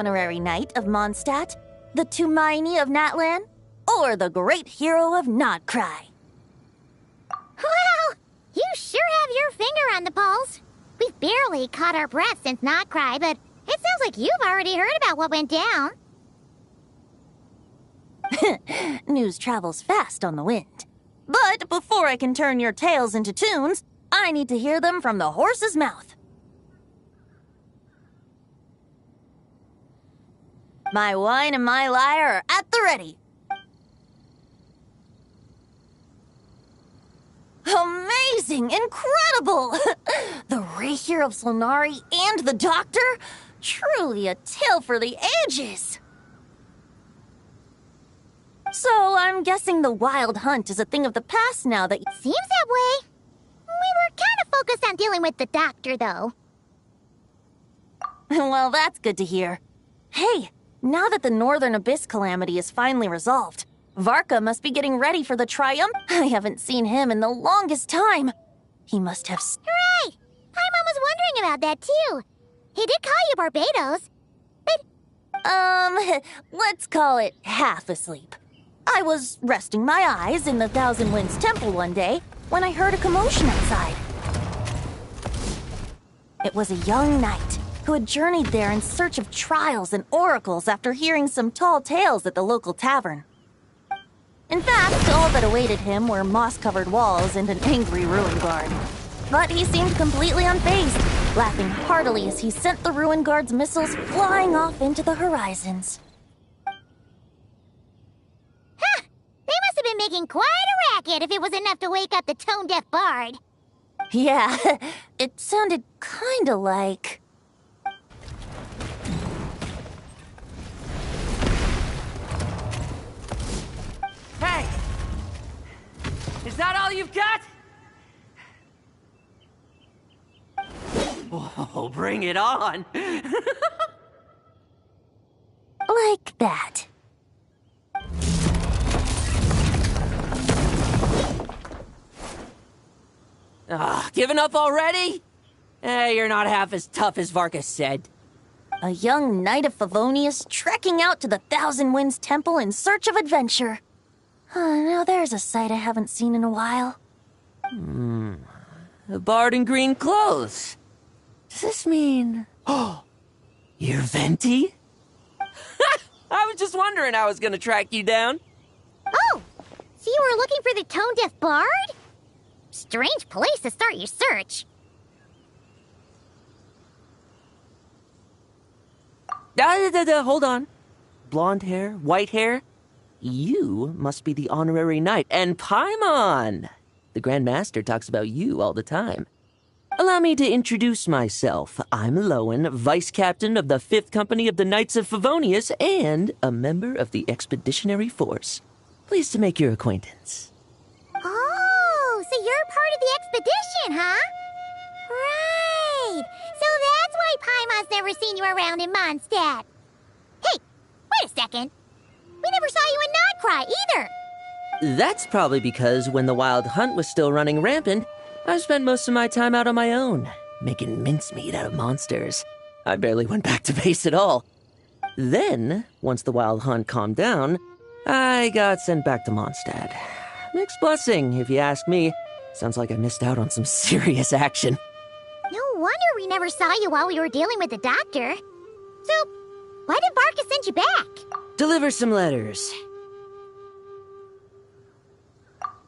Honorary Knight of Mondstadt, the Tumaini of Natlan, or the great hero of Nodcry. Well, you sure have your finger on the pulse. We've barely caught our breath since Nodcry, but it sounds like you've already heard about what went down. News travels fast on the wind. But before I can turn your tales into tunes, I need to hear them from the horse's mouth. My wine and my lyre are at the ready. Amazing! Incredible! The Rapier of Solnari and the Doctor? Truly a tale for the ages! So, I'm guessing the wild hunt is a thing of the past now that... Seems that way. We were kind of focused on dealing with the Doctor, though. Well, that's good to hear. Hey, now that the Northern Abyss calamity is finally resolved, Varka must be getting ready for the triumph. I haven't seen him in the longest time. He must have... Hooray! Paimon was wondering about that, too. He did call you Barbados, but... let's call it half asleep. I was resting my eyes in the Thousand Winds Temple one day when I heard a commotion outside. It was a young knight who had journeyed there in search of trials and oracles after hearing some tall tales at the local tavern. In fact, all that awaited him were moss-covered walls and an angry ruin guard. But he seemed completely unfazed, laughing heartily as he sent the ruin guard's missiles flying off into the horizons. Huh! They must have been making quite a racket if it was enough to wake up the tone-deaf bard. Yeah, it sounded kinda like... Hey! Is that all you've got? Whoa, bring it on! like that. Giving up already? You're not half as tough as Varka said. A young knight of Favonius trekking out to the Thousand Winds Temple in search of adventure. Now there's a sight I haven't seen in a while. A bard in green clothes. Does this mean... Oh, you're Venti? I was just wondering I was gonna track you down. Oh, so you were looking for the tone-deaf bard? Strange place to start your search. Hold on. Blonde hair, white hair. You must be the honorary knight, and Paimon! The Grand Master talks about you all the time. Allow me to introduce myself. I'm Lowen, Vice Captain of the 5th Company of the Knights of Favonius, and a member of the Expeditionary Force. Pleased to make your acquaintance. Oh, so you're part of the expedition, huh? Right! So that's why Paimon's never seen you around in Mondstadt. Hey, wait a second. We never saw you in Nodcry either. That's probably because when the Wild Hunt was still running rampant, I spent most of my time out on my own, making mincemeat out of monsters. I barely went back to base at all. Then, once the Wild Hunt calmed down, I got sent back to Mondstadt. Mixed blessing, if you ask me. Sounds like I missed out on some serious action. No wonder we never saw you while we were dealing with the Doctor. So, why did Varka send you back? Deliver some letters.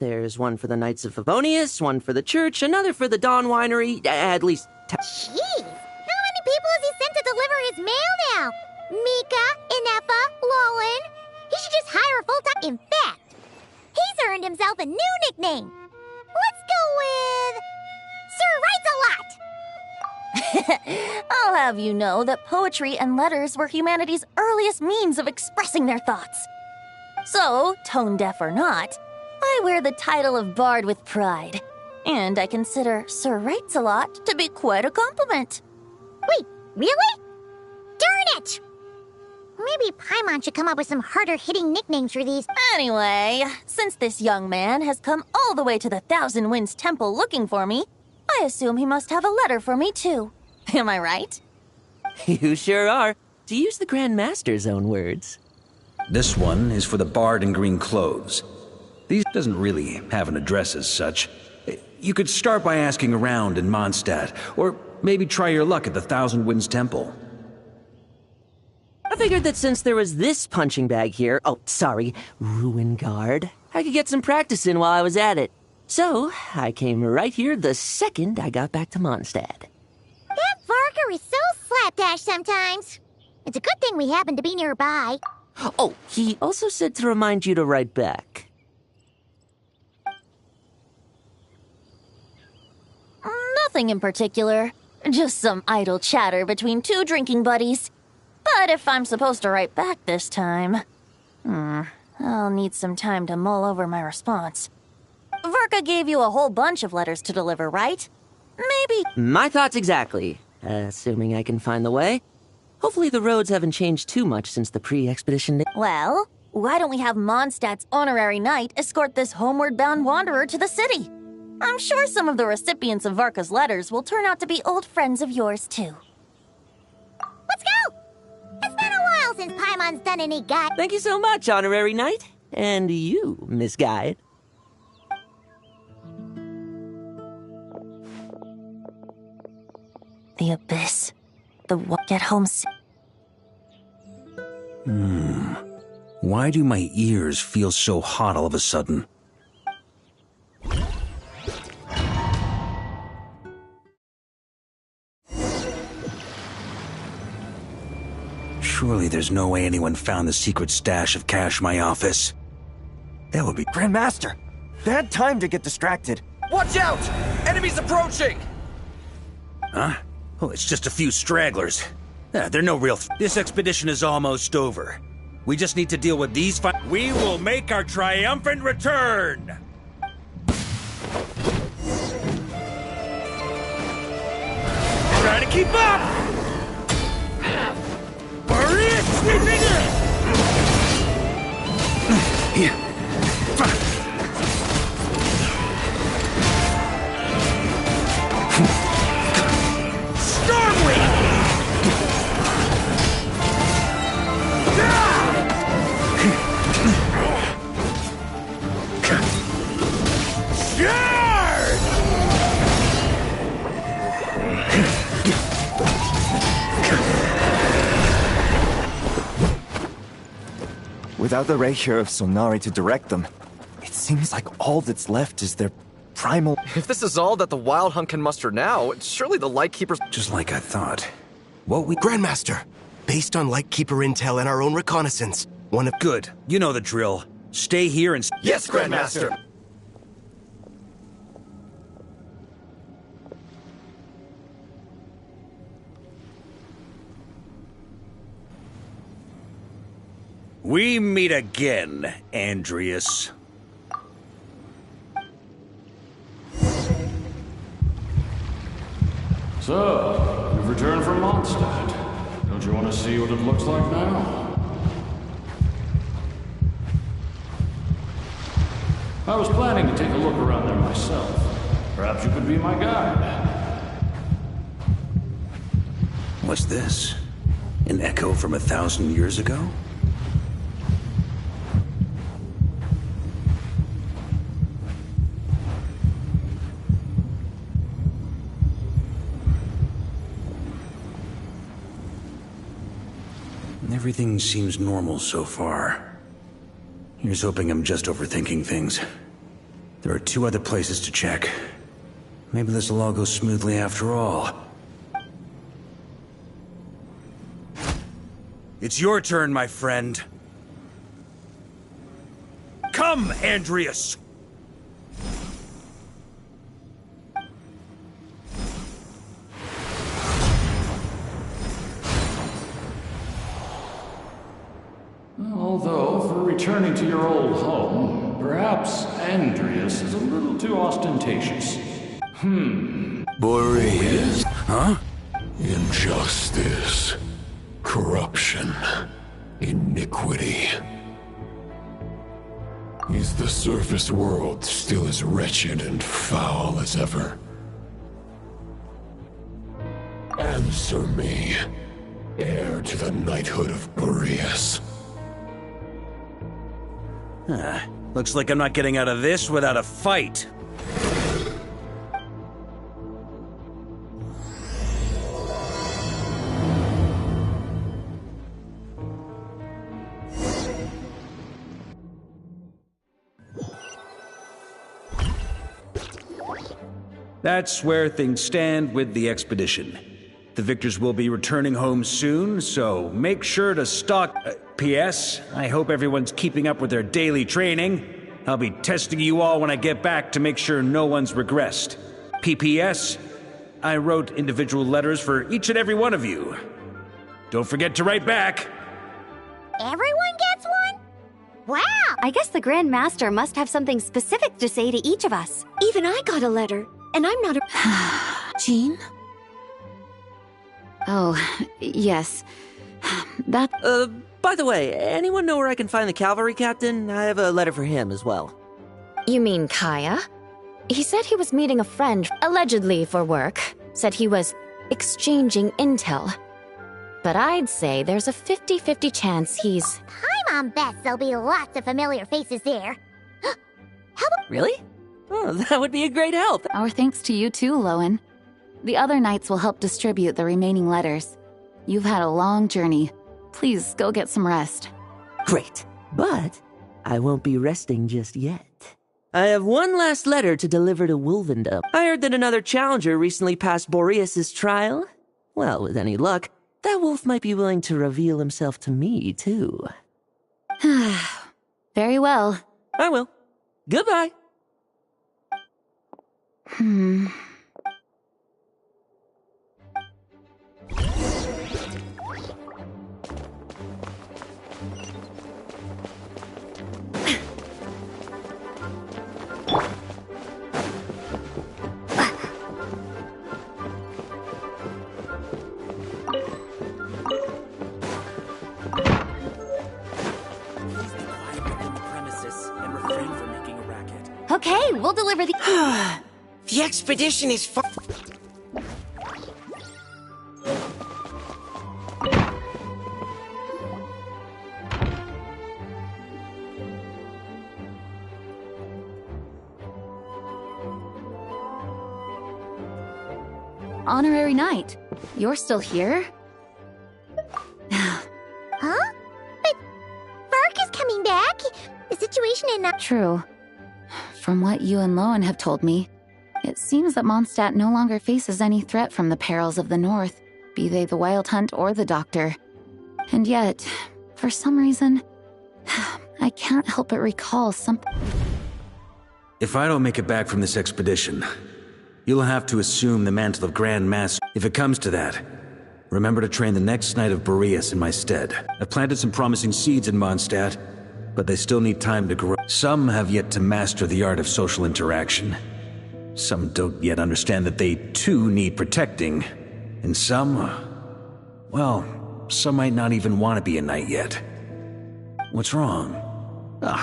There's one for the Knights of Favonius, one for the church, another for the Dawn Winery, at least... Jeez! How many people has he sent to deliver his mail now? Mika, Inefa, Lowen? He should just hire a full-time... In fact, he's earned himself a new nickname. Let's go with... Sir Writes a Lot! I'll have you know that poetry and letters were humanity's earliest means of expressing their thoughts. So, tone-deaf or not, I wear the title of Bard with pride. And I consider Sir Writes a Lot to be quite a compliment. Wait, really? Darn it! Maybe Paimon should come up with some harder-hitting nicknames for these. Anyway, since this young man has come all the way to the Thousand Winds Temple looking for me, I assume he must have a letter for me too. Am I right? You sure are. To use the Grand Master's own words. This one is for the bard in green clothes. These doesn't really have an address as such. You could start by asking around in Mondstadt, or maybe try your luck at the Thousand Winds Temple. I figured that since there was this punching bag here, ruin guard, I could get some practice in while I was at it. So, I came right here the second I got back to Mondstadt. That Varka is so slapdash sometimes. It's a good thing we happen to be nearby. Oh, he also said to remind you to write back. Nothing in particular. Just some idle chatter between two drinking buddies. But if I'm supposed to write back this time... I'll need some time to mull over my response. Varka gave you a whole bunch of letters to deliver, right? Maybe... My thoughts exactly. Assuming I can find the way. Hopefully the roads haven't changed too much since the pre-expedition day. Well, why don't we have Mondstadt's honorary knight escort this homeward-bound wanderer to the city? I'm sure some of the recipients of Varka's letters will turn out to be old friends of yours, too. Let's go! It's been a while since Paimon's done any guide. Thank you so much, honorary knight. And you, Miss Guide. The abyss. Get home Why do my ears feel so hot all of a sudden? Surely there's no way anyone found the secret stash of cash in my office. That would be... Grandmaster! Bad time to get distracted. Watch out! Enemies approaching! Huh? Oh, it's just a few stragglers. They're no real... This expedition is almost over. We just need to deal with these We will make our triumphant return! Try to keep up! Barrier sweeping in! Without the Rapier of Solnari to direct them, it seems like all that's left is their primal... If this is all that the Wild Hunt can muster now, surely the Lightkeepers... Just like I thought. Grandmaster, based on Lightkeeper intel and our own reconnaissance, one of... Good. You know the drill. Stay here and... Yes, Grandmaster! We meet again, Andreas. So, you've returned from Mondstadt. Don't you want to see what it looks like now? I was planning to take a look around there myself. Perhaps you could be my guide. What's this? An echo from 1,000 years ago? Everything seems normal so far. Here's hoping I'm just overthinking things. There are 2 other places to check. Maybe this will all go smoothly after all. It's your turn, my friend. Come, Andreas! Although, for returning to your old home, perhaps Andreas is a little too ostentatious. Boreas. Huh? Injustice. Corruption. Iniquity. Is the surface world still as wretched and foul as ever? Answer me. heir to the knighthood of Boreas. Looks like I'm not getting out of this without a fight. That's where things stand with the expedition. The victors will be returning home soon, so make sure to stock... P.S. I hope everyone's keeping up with their daily training. I'll be testing you all when I get back to make sure no one's regressed. P.P.S. I wrote individual letters for each and every one of you. Don't forget to write back. Everyone gets one? Wow! I guess the Grand Master must have something specific to say to each of us. Even I got a letter, and I'm not a... Jean? Oh, yes. That... By the way, anyone know where I can find the cavalry captain? I have a letter for him as well. You mean Kaya? He said he was meeting a friend, allegedly for work. Said he was exchanging intel. But I'd say there's a 50-50 chance he's... Paimon bets there'll be lots of familiar faces there. How about... Really? Oh, that would be a great help. Our thanks to you too, Lowen. The other knights will help distribute the remaining letters. You've had a long journey. Please go get some rest. Great, but I won't be resting just yet. I have one last letter to deliver to Wolvendom. I heard that another challenger recently passed Boreas' trial. Well, with any luck, that wolf might be willing to reveal himself to me, too. Very well. I will. Goodbye. Okay, we'll deliver the... The expedition is far... Honorary Knight, you're still here? Huh? But Varka's coming back. The situation is not... True. From what you and Lowen have told me, it seems that Mondstadt no longer faces any threat from the perils of the North, be they the Wild Hunt or the Doctor. And yet, for some reason, I can't help but recall something. If I don't make it back from this expedition, you'll have to assume the mantle of Grand Master. If it comes to that, remember to train the next Knight of Boreas in my stead. I've planted some promising seeds in Mondstadt, but they still need time to grow. Some have yet to master the art of social interaction. Some don't yet understand that they too need protecting. And some, well, some might not even want to be a knight yet. What's wrong? Well,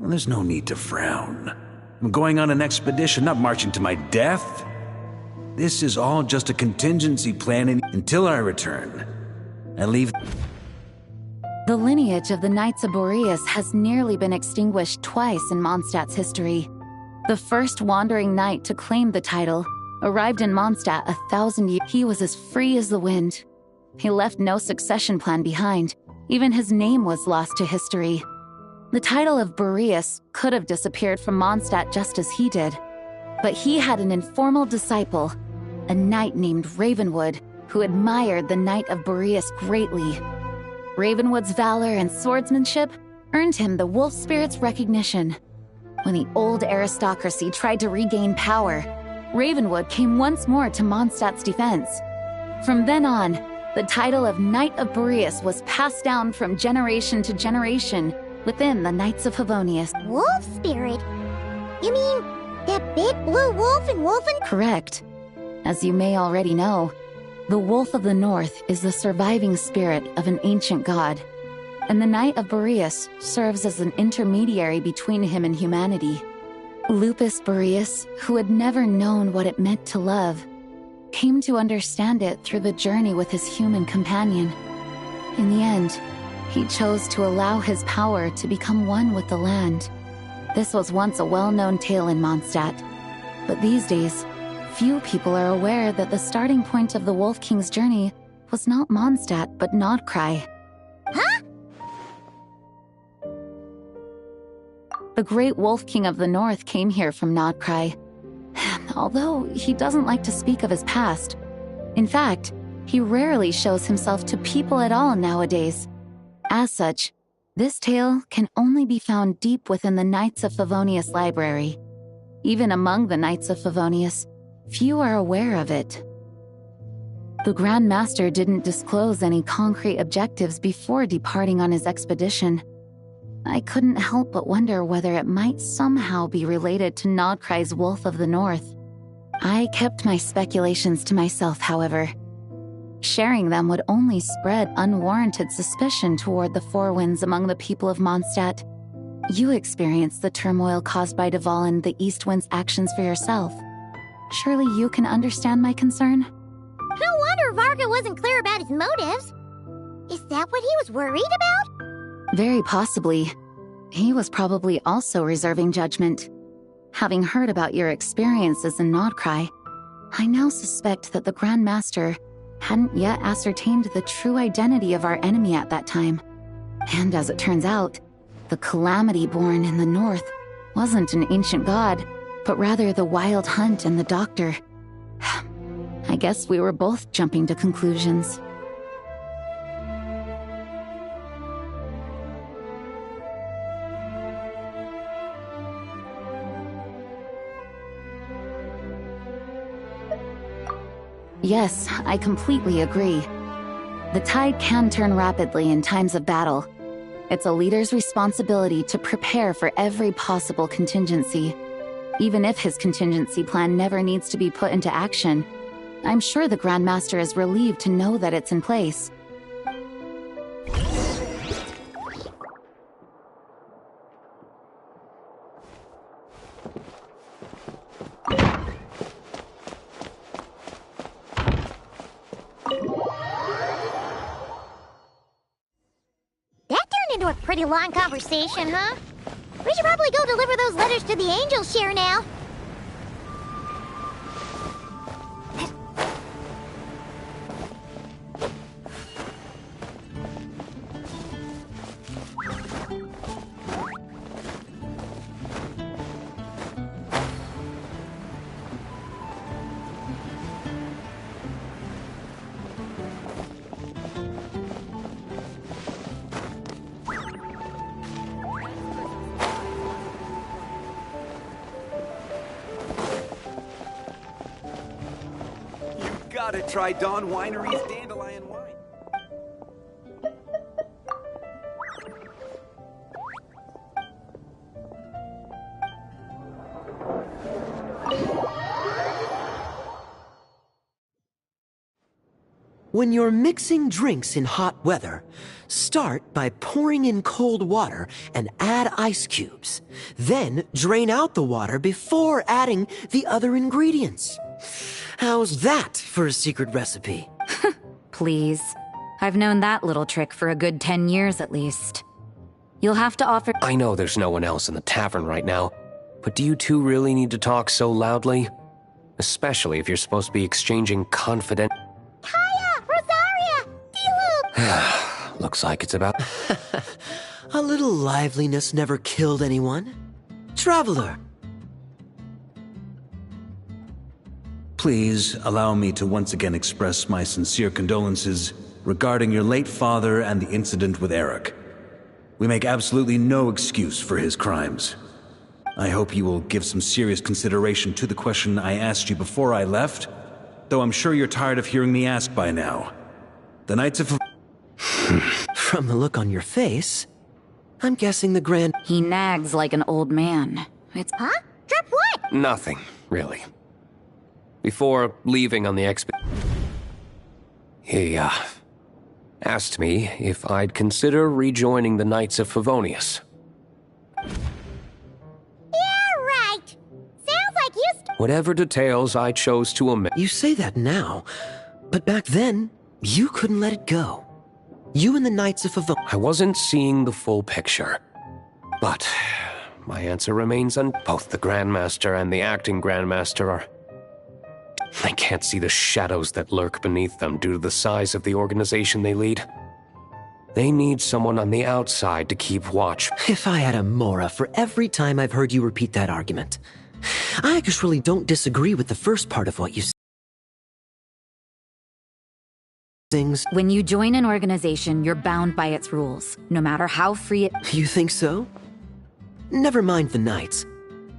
there's no need to frown. I'm going on an expedition, not marching to my death. This is all just a contingency plan until I return. I leave... The lineage of the Knights of Boreas has nearly been extinguished twice in Mondstadt's history. The first wandering knight to claim the title arrived in Mondstadt 1,000 years. He was as free as the wind. He left no succession plan behind. Even his name was lost to history. The title of Boreas could have disappeared from Mondstadt just as he did. But he had an informal disciple, a knight named Ravenwood, who admired the Knight of Boreas greatly. Ravenwood's valor and swordsmanship earned him the Wolf Spirit's recognition. When the old aristocracy tried to regain power, Ravenwood came once more to Mondstadt's defense. From then on, the title of Knight of Boreas was passed down from generation to generation within the Knights of Favonius. Wolf spirit? You mean that big blue wolf in Wolfen? Correct. As you may already know, the Wolf of the North is the surviving spirit of an ancient god, and the Knight of Boreas serves as an intermediary between him and humanity. Lupus Boreas, who had never known what it meant to love, came to understand it through the journey with his human companion. In the end, he chose to allow his power to become one with the land. This was once a well-known tale in Mondstadt, but these days, few people are aware that the starting point of the Wolf King's journey was not Mondstadt, but Nodcry. Huh? The great Wolf King of the North came here from Nodcry, although he doesn't like to speak of his past. In fact, he rarely shows himself to people at all nowadays. As such, this tale can only be found deep within the Knights of Favonius library. Even among the Knights of Favonius, few are aware of it. The Grand Master didn't disclose any concrete objectives before departing on his expedition. I couldn't help but wonder whether it might somehow be related to Nodcry's Wolf of the North. I kept my speculations to myself, however. Sharing them would only spread unwarranted suspicion toward the Four Winds among the people of Mondstadt. You experienced the turmoil caused by Duval and the East Wind's actions for yourself. Surely you can understand my concern? No wonder Varka wasn't clear about his motives. Is that what he was worried about? Very possibly. He was probably also reserving judgment. Having heard about your experiences in Nodcry, I now suspect that the Grand Master hadn't yet ascertained the true identity of our enemy at that time. And as it turns out, the calamity born in the north wasn't an ancient god, but rather the Wild Hunt and the Doctor. I guess we were both jumping to conclusions. Yes, I completely agree. The tide can turn rapidly in times of battle. It's a leader's responsibility to prepare for every possible contingency. Even if his contingency plan never needs to be put into action, I'm sure the Grand Master is relieved to know that it's in place. Into a pretty long conversation, huh? We should probably go deliver those letters to the Angel Share now. Gotta try Dawn Winery's Dandelion Wine. When you're mixing drinks in hot weather, start by pouring in cold water and add ice cubes. Then drain out the water before adding the other ingredients. How's that for a secret recipe? Please. I've known that little trick for a good 10 years at least. You'll have to offer— I know there's no one else in the tavern right now, but do you two really need to talk so loudly? Especially if you're supposed to be exchanging confident— Kaya! Rosaria! Diluc! Looks like it's about— A little liveliness never killed anyone. Traveler. Please allow me to once again express my sincere condolences regarding your late father and the incident with Eric. We make absolutely no excuse for his crimes. I hope you will give some serious consideration to the question I asked you before I left, though I'm sure you're tired of hearing me ask by now. The Knights of— From the look on your face, I'm guessing the Grand— He nags like an old man. It's— Huh? Drop what? Nothing, really. Before leaving on the expedition, he, asked me if I'd consider rejoining the Knights of Favonius. Yeah, right. Sounds like you— whatever details I chose to omit. You say that now, but back then, you couldn't let it go. You and the Knights of Favonius. I wasn't seeing the full picture. But my answer remains both the Grandmaster and the acting Grandmaster are... They can't see the shadows that lurk beneath them due to the size of the organization they lead. They need someone on the outside to keep watch. If I had a Mora for every time I've heard you repeat that argument. I actually don't disagree with the first part of what you said. When you join an organization, you're bound by its rules, no matter how free it... You think so? Never mind the Knights.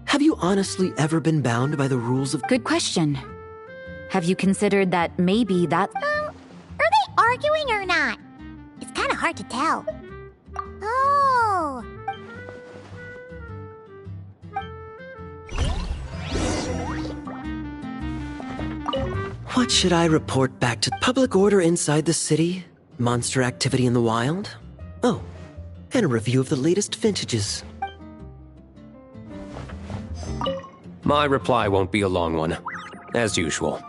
Have you honestly ever been bound by the rules of... Good question. Have you considered that maybe that... Are they arguing or not? It's kind of hard to tell. Oh... What should I report back to public order inside the city? Monster activity in the wild? Oh, and a review of the latest vintages. My reply won't be a long one, as usual.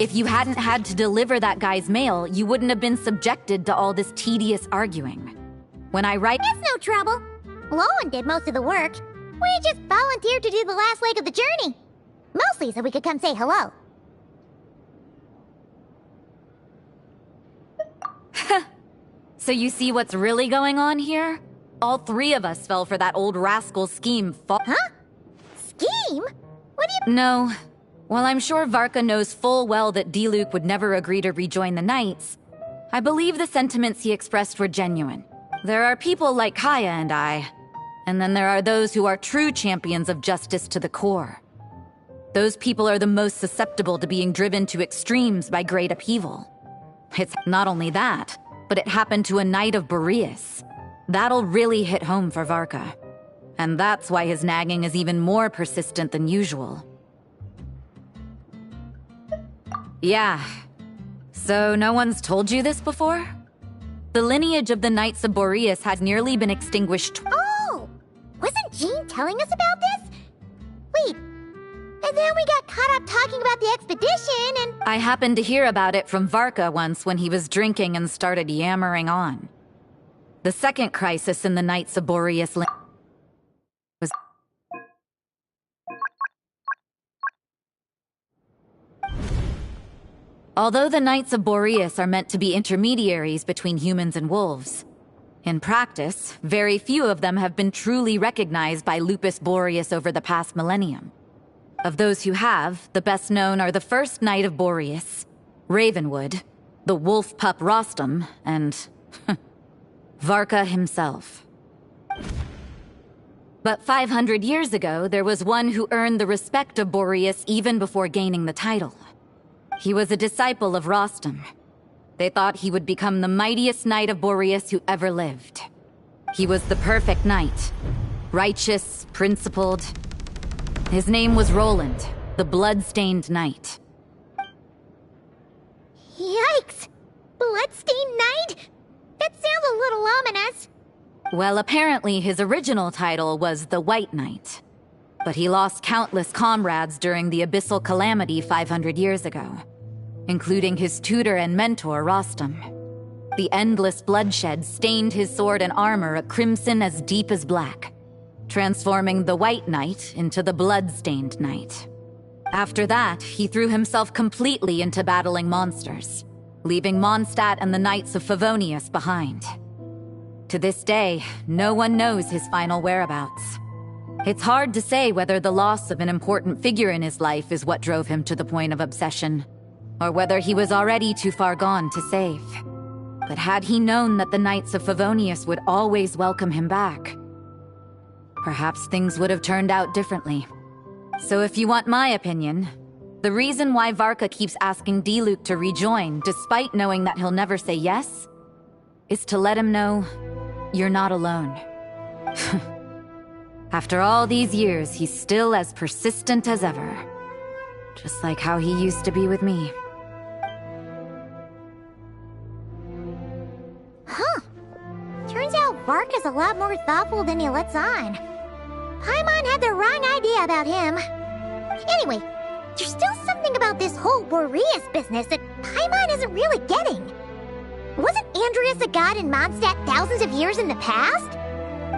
If you hadn't had to deliver that guy's mail, you wouldn't have been subjected to all this tedious arguing. When I write— It's no trouble. Lowen did most of the work. We just volunteered to do the last leg of the journey. Mostly so we could come say hello. So you see what's really going on here? All three of us fell for that old rascal's scheme. Huh? Scheme? What do you— No. While I'm sure Varka knows full well that Diluc would never agree to rejoin the Knights, I believe the sentiments he expressed were genuine. There are people like Kaya and I, and then there are those who are true champions of justice to the core. Those people are the most susceptible to being driven to extremes by great upheaval. It's not only that, but it happened to a Knight of Boreas. That'll really hit home for Varka. And that's why his nagging is even more persistent than usual. Yeah. So no one's told you this before? The lineage of the Knights of Boreas had nearly been extinguished. Oh! Wasn't Jean telling us about this? Wait. And then we got caught up talking about the expedition and... I happened to hear about it from Varka once when he was drinking and started yammering on. The second crisis in the Knights of Boreas was... Although the Knights of Boreas are meant to be intermediaries between humans and wolves, in practice, very few of them have been truly recognized by Lupus Boreas over the past millennium. Of those who have, the best known are the first Knight of Boreas, Ravenwood, the wolf pup Rostam, and Varka himself. But 500 years ago, there was one who earned the respect of Boreas even before gaining the title. He was a disciple of Rostam. They thought he would become the mightiest Knight of Boreas who ever lived. He was the perfect knight. Righteous, principled. His name was Roland, the blood-stained knight. Yikes! Bloodstained Knight? That sounds a little ominous. Well, apparently his original title was the White Knight. But he lost countless comrades during the Abyssal Calamity 500 years ago, including his tutor and mentor, Rostam. The endless bloodshed stained his sword and armor a crimson as deep as black, transforming the White Knight into the Blood-Stained Knight. After that, he threw himself completely into battling monsters, leaving Mondstadt and the Knights of Favonius behind. To this day, no one knows his final whereabouts. It's hard to say whether the loss of an important figure in his life is what drove him to the point of obsession, or whether he was already too far gone to save. But had he known that the Knights of Favonius would always welcome him back, perhaps things would have turned out differently. So if you want my opinion, the reason why Varka keeps asking Diluc to rejoin, despite knowing that he'll never say yes, is to let him know you're not alone. After all these years, he's still as persistent as ever. Just like how he used to be with me. Huh. Turns out Varka's a lot more thoughtful than he lets on. Paimon had the wrong idea about him. Anyway, there's still something about this whole Boreas business that Paimon isn't really getting. Wasn't Andreas a god in Mondstadt thousands of years in the past?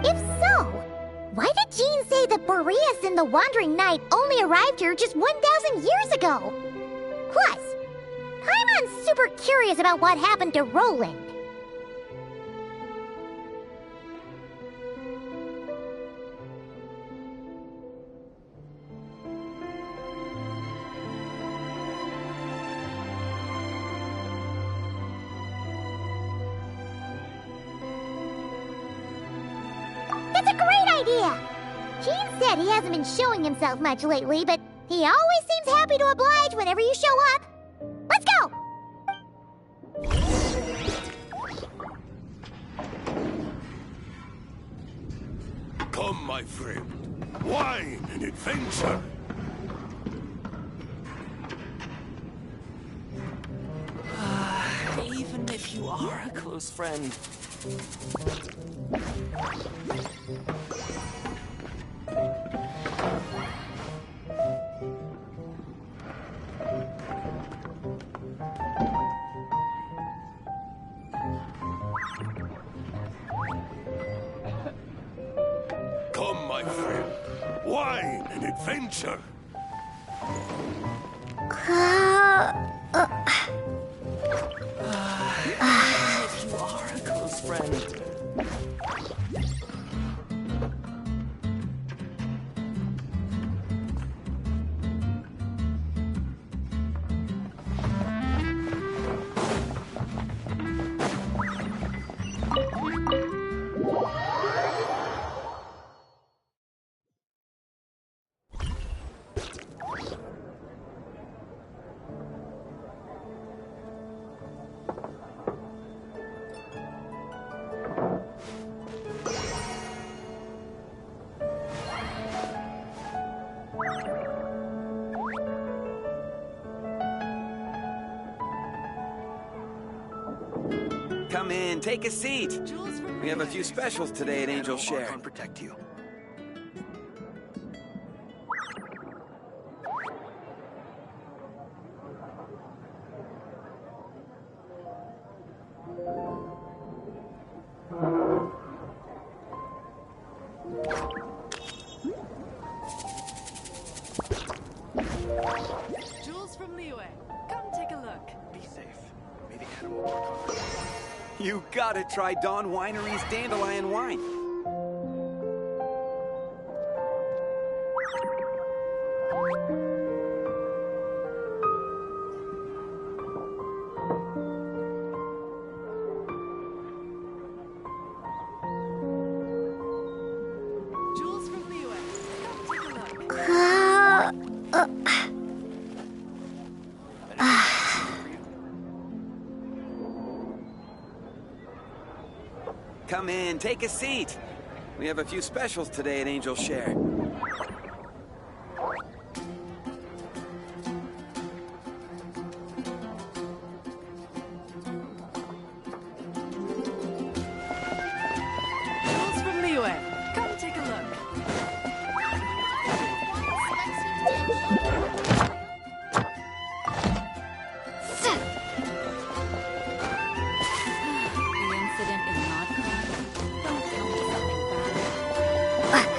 If so, why did Jean say that Boreas and the Wandering Knight only arrived here just 1,000 years ago? Plus, Paimon's super curious about what happened to Roland. That's a great idea! Jean said he hasn't been showing himself much lately, but he always seems happy to oblige whenever you show up. Let's go! Come, my friend. Wine and adventure. Even if you are a close friend. Come, my friend. Wine and adventure. If you are a close friend. Come in, take a seat. We have a few specials today at Angel Share. Protect you. Jules from Liyue. Come take a look. Be safe. May the animal work on it. You gotta try Dawn Winery's Dandelion Wine. Jules from Liyue. Come take a look. Come in, take a seat. We have a few specials today at Angel Share. Jules from Liyue. Come take a look. The incident in Varka. Don't tell me something bad.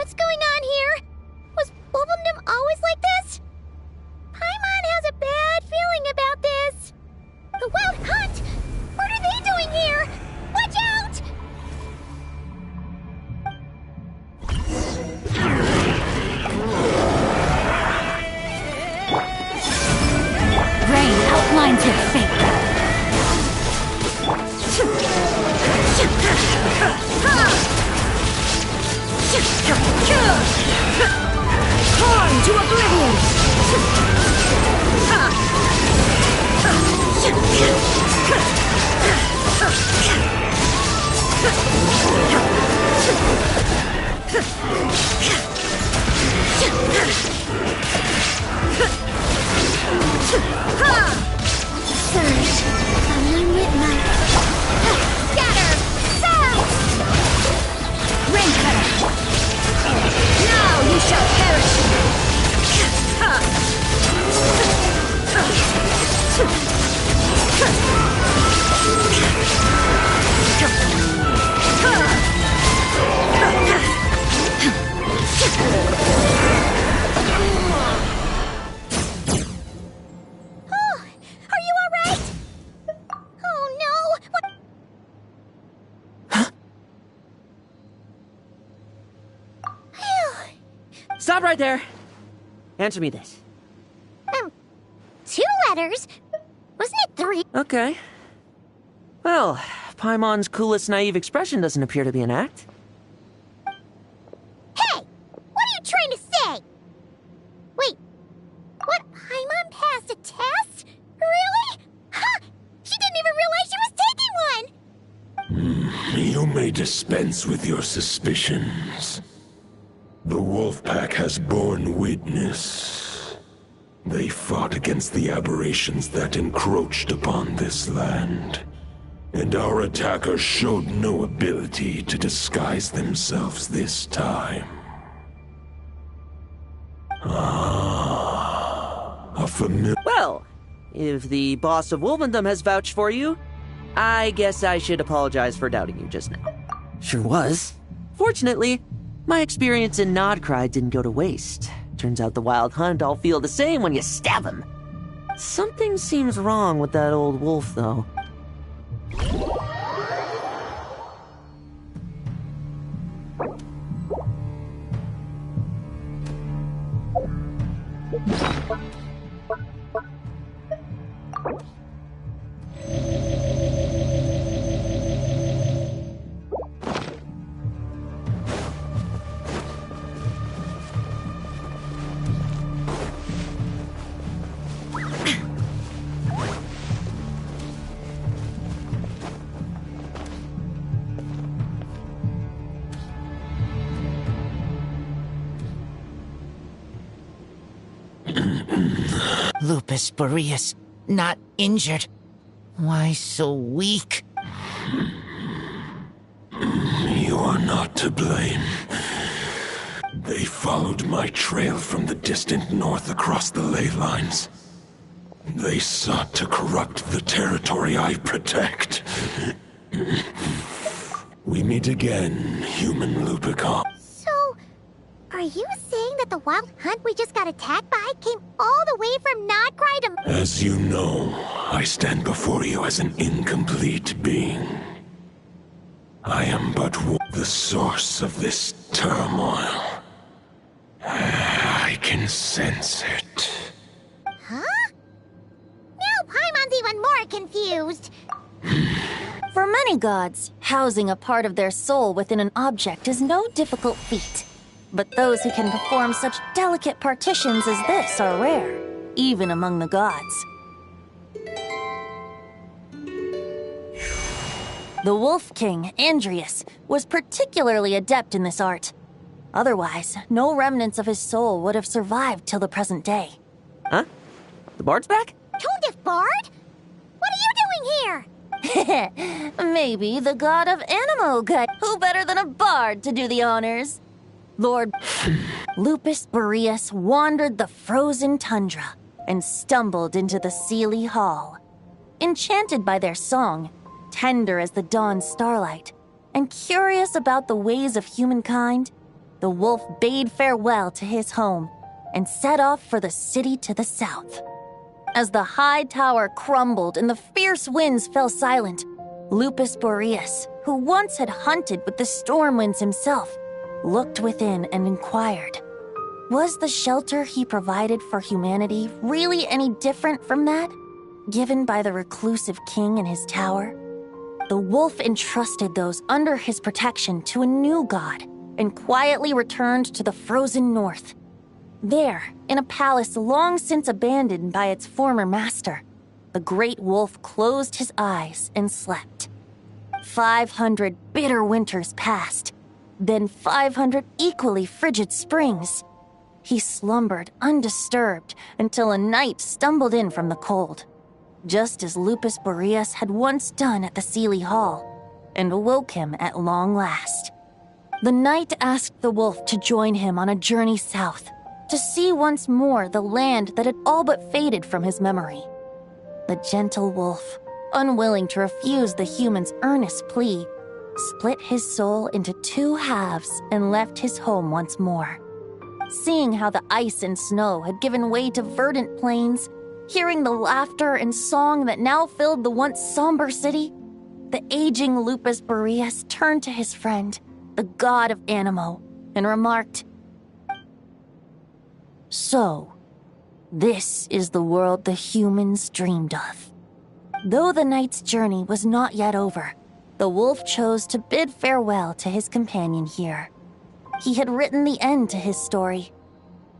What's going on here? Was Wolfendom always like this? Paimon has a bad feeling about this. The Wild Hunt? What are they doing here? Watch out! Rain outlines your fate. Torn to oblivion! Surge, unlit night. Scatter! South! Rain cutter! Now you shall perish! Oh, are you alright? Oh no! What? Stop right there. Answer me this. 2 letters? Wasn't it 3? Okay. Well, Paimon's coolest naive expression doesn't appear to be an act. Hey! What are you trying to say? Wait, what? Paimon passed a test? Really? Ha! She didn't even realize she was taking one! You may dispense with your suspicions. The wolf pack has borne witness. They fought against the aberrations that encroached upon this land. And our attackers showed no ability to disguise themselves this time. A familiar... Well, if the boss of Wolfendom has vouched for you, I guess I should apologize for doubting you just now. Sure was. Fortunately, my experience in Nodcry didn't go to waste. Turns out the Wild Hunt all feel the same when you stab them. Something seems wrong with that old wolf, though. Lupus Boreas, not injured. Why so weak? You are not to blame. They followed my trail from the distant north across the ley lines. They sought to corrupt the territory I protect. We meet again, human Lupicon. So, are you saying that the Wild Hunt we just got attacked by came all the way from Nodcry to... As you know, I stand before you as an incomplete being. I am but the source of this turmoil. I can sense it. Huh? Now Paimon's even more confused. For many gods, housing a part of their soul within an object is no difficult feat. But those who can perform such delicate partitions as this are rare, even among the gods. The Wolf King, Andrius, was particularly adept in this art. Otherwise, no remnants of his soul would have survived till the present day. Huh? The bard's back? Tondif Bard? What are you doing here? Maybe the god of Animo guide. Who better than a bard to do the honors? Lord Lupus Boreas wandered the frozen tundra and stumbled into the Seelie Hall. Enchanted by their song, tender as the dawn starlight, and curious about the ways of humankind, the wolf bade farewell to his home and set off for the city to the south. As the high tower crumbled and the fierce winds fell silent, Lupus Boreas, who once had hunted with the storm winds himself, looked within and inquired, was the shelter he provided for humanity really any different from that given by the reclusive king in his tower? The wolf entrusted those under his protection to a new god and quietly returned to the frozen north. There, in a palace long since abandoned by its former master, the great wolf closed his eyes and slept. 500 bitter winters passed, then 500 equally frigid springs. He slumbered undisturbed until a night stumbled in from the cold, just as Lupus Boreas had once done at the Seelie Hall, and awoke him at long last. The knight asked the wolf to join him on a journey south, to see once more the land that had all but faded from his memory. The gentle wolf, unwilling to refuse the human's earnest plea, split his soul into 2 halves and left his home once more. Seeing how the ice and snow had given way to verdant plains, hearing the laughter and song that now filled the once somber city, the aging Lupus Boreas turned to his friend, the god of Animo, and remarked, "So, this is the world the humans dreamed of." Though the knight's journey was not yet over, the wolf chose to bid farewell to his companion here. He had written the end to his story.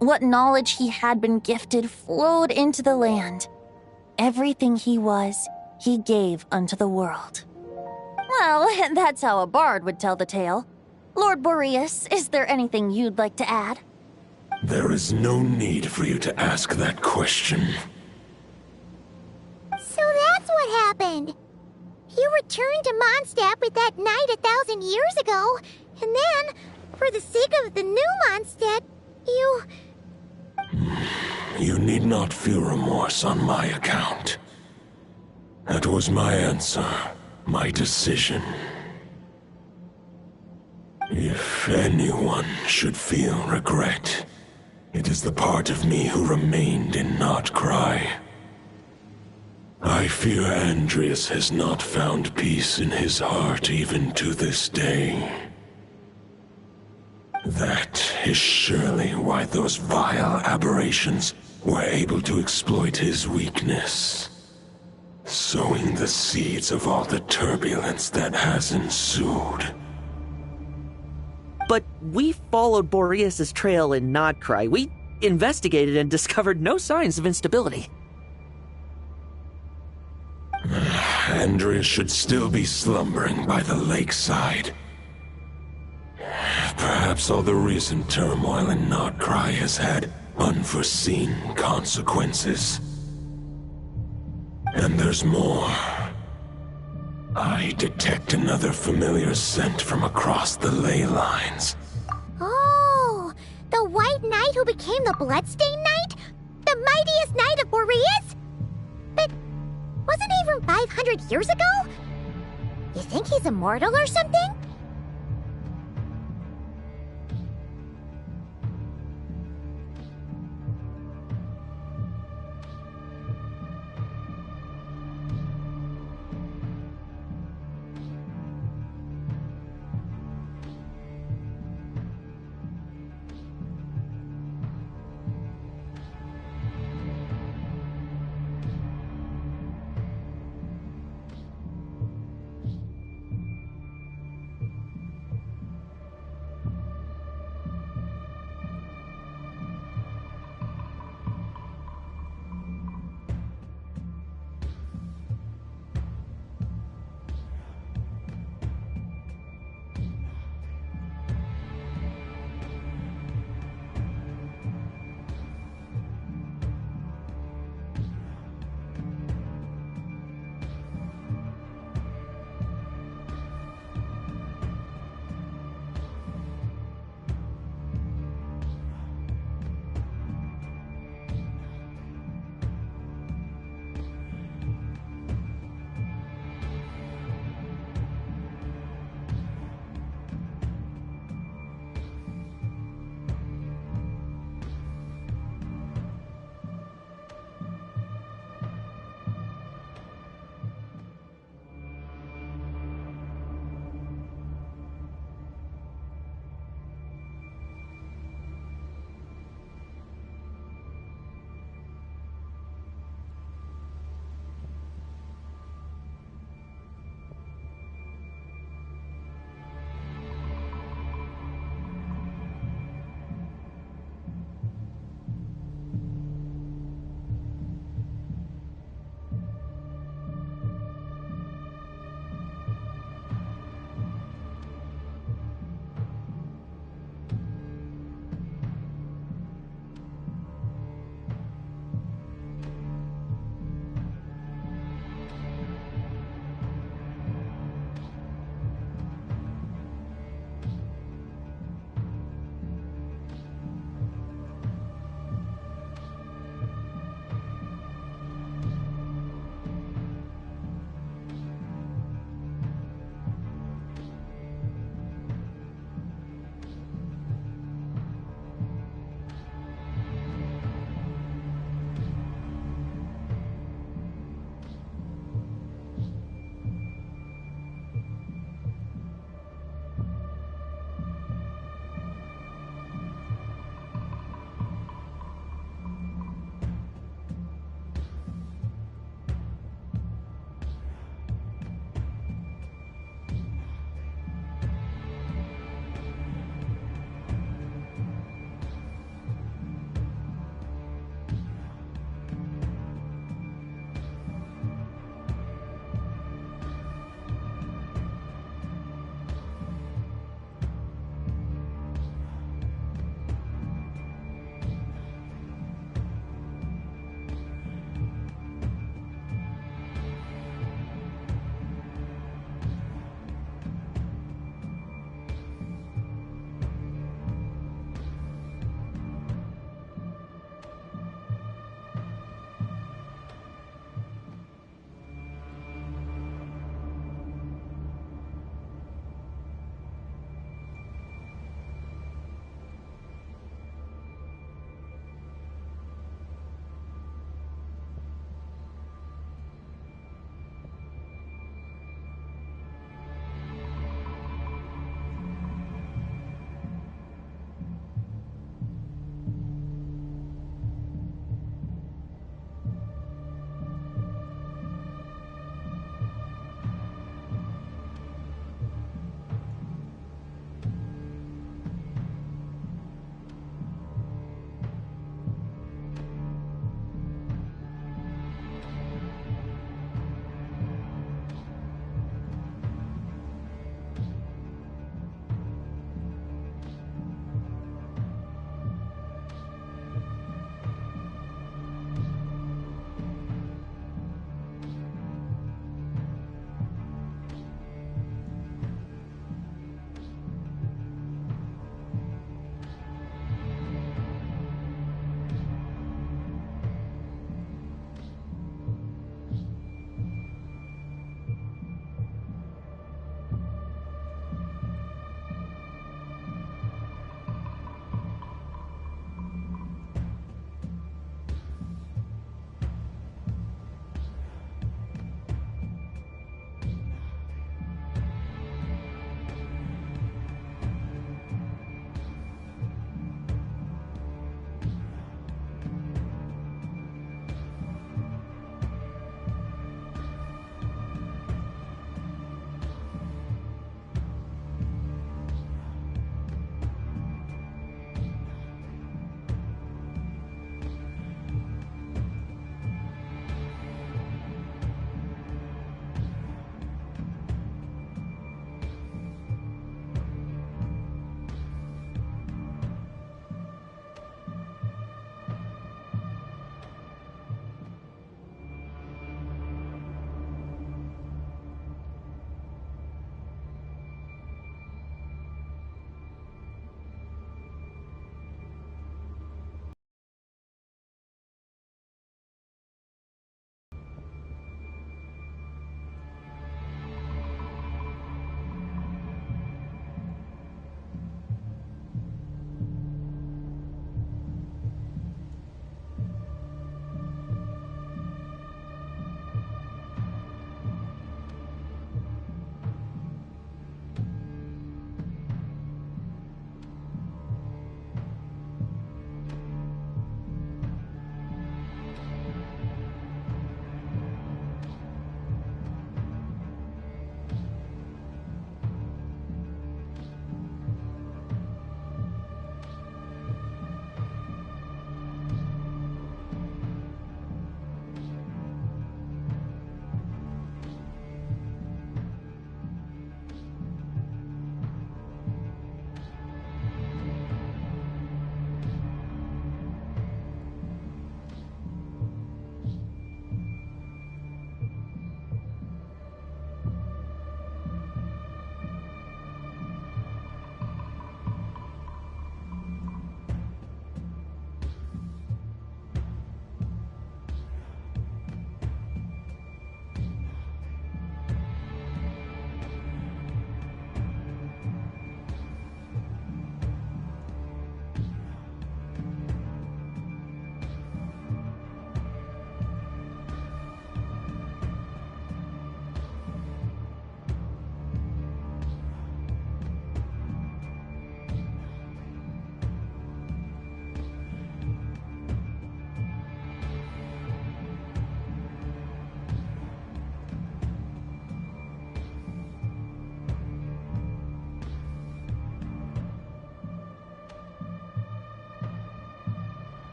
What knowledge he had been gifted flowed into the land. Everything he was, he gave unto the world. Well, that's how a bard would tell the tale. Lord Boreas, is there anything you'd like to add? There is no need for you to ask that question. So that's what happened. You returned to Mondstadt with that knight 1,000 years ago, and then, for the sake of the new Mondstadt, you... You need not feel remorse on my account. That was my answer, my decision. If anyone should feel regret, it is the part of me who remained and not cry. I fear Andreas has not found peace in his heart even to this day. That is surely why those vile aberrations were able to exploit his weakness, sowing the seeds of all the turbulence that has ensued. But we followed Boreas' trail in Nodcry. We investigated and discovered no signs of instability. Andreas should still be slumbering by the lakeside. Perhaps all the recent turmoil in Nodcry has had unforeseen consequences. And there's more. I detect another familiar scent from across the ley lines. Oh, the White Knight who became the Bloodstained Knight? The mightiest knight of Boreas? But wasn't he from 500 years ago? You think he's immortal or something?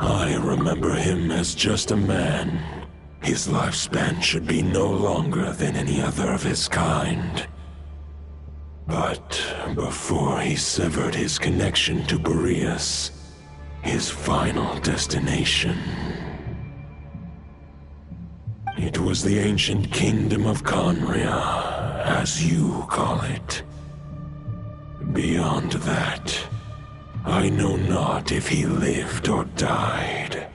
I remember him as just a man. His lifespan should be no longer than any other of his kind. But before he severed his connection to Boreas, his final destination, it was the ancient kingdom of Conria, as you call it. Beyond that, I know not if he lived or died.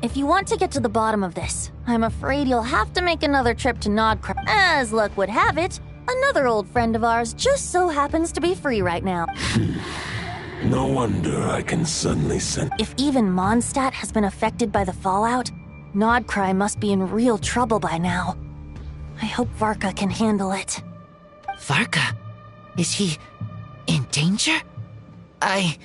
If you want to get to the bottom of this, I'm afraid you'll have to make another trip to Nodcra. As luck would have it, another old friend of ours just so happens to be free right now. No wonder I can suddenly sense. If even Mondstadt has been affected by the fallout, Nodcry must be in real trouble by now. I hope Varka can handle it. Varka? Is he in danger? I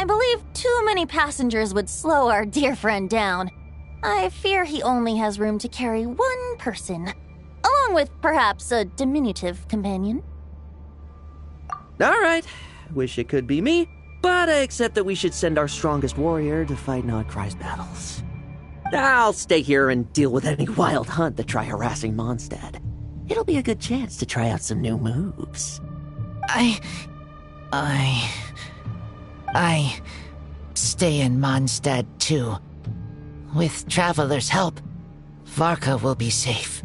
believe too many passengers would slow our dear friend down. I fear he only has room to carry one person, along with perhaps a diminutive companion. All right. Wish it could be me, but I accept that we should send our strongest warrior to fight Nodcry's battles. I'll stay here and deal with any wild hunt that try harassing Mondstadt. It'll be a good chance to try out some new moves. I stay in Mondstadt too. With Traveler's help, Varka will be safe.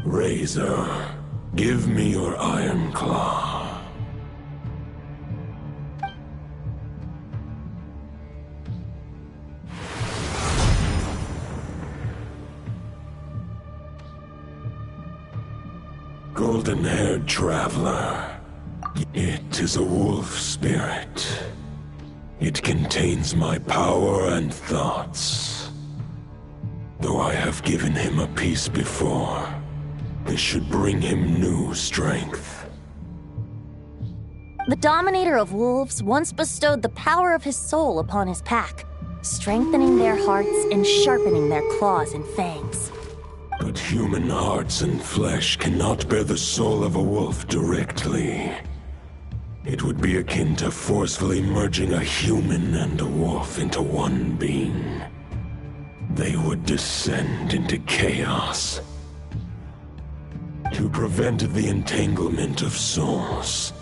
Razor, give me your iron claw. Golden-haired traveler. It is a wolf spirit. It contains my power and thoughts. Though I have given him a piece before, this should bring him new strength. The Dominator of Wolves once bestowed the power of his soul upon his pack, strengthening their hearts and sharpening their claws and fangs. But human hearts and flesh cannot bear the soul of a wolf directly. It would be akin to forcefully merging a human and a wolf into one being. They would descend into chaos. To prevent the entanglement of souls,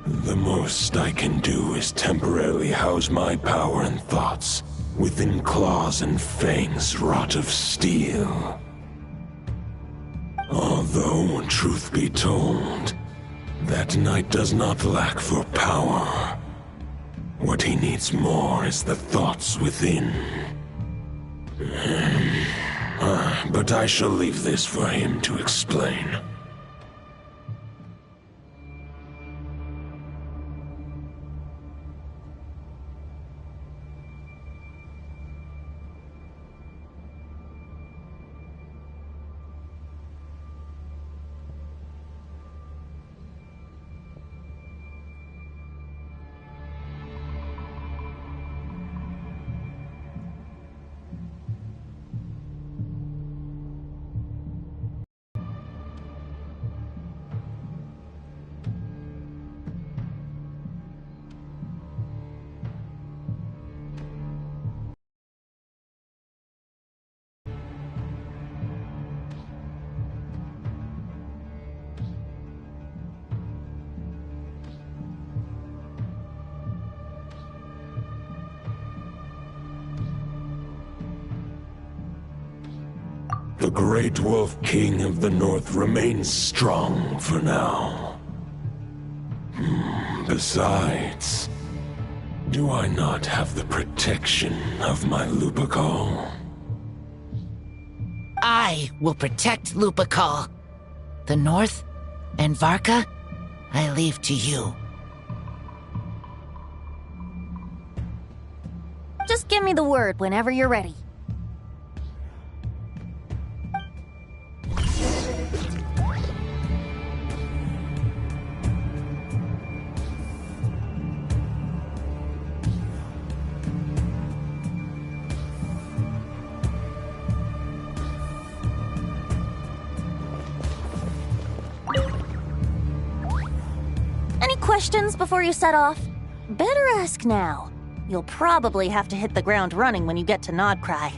the most I can do is temporarily house my power and thoughts within claws and fangs wrought of steel. Although, truth be told, that knight does not lack for power. What he needs more is the thoughts within. But I shall leave this for him to explain. The Great Wolf King of the North remains strong for now. Besides, do I not have the protection of my Lupacol? I will protect Lupacol. The North and Varka, I leave to you. Just give me the word whenever you're ready. Any questions before you set off? Better ask now. You'll probably have to hit the ground running when you get to Nodcry.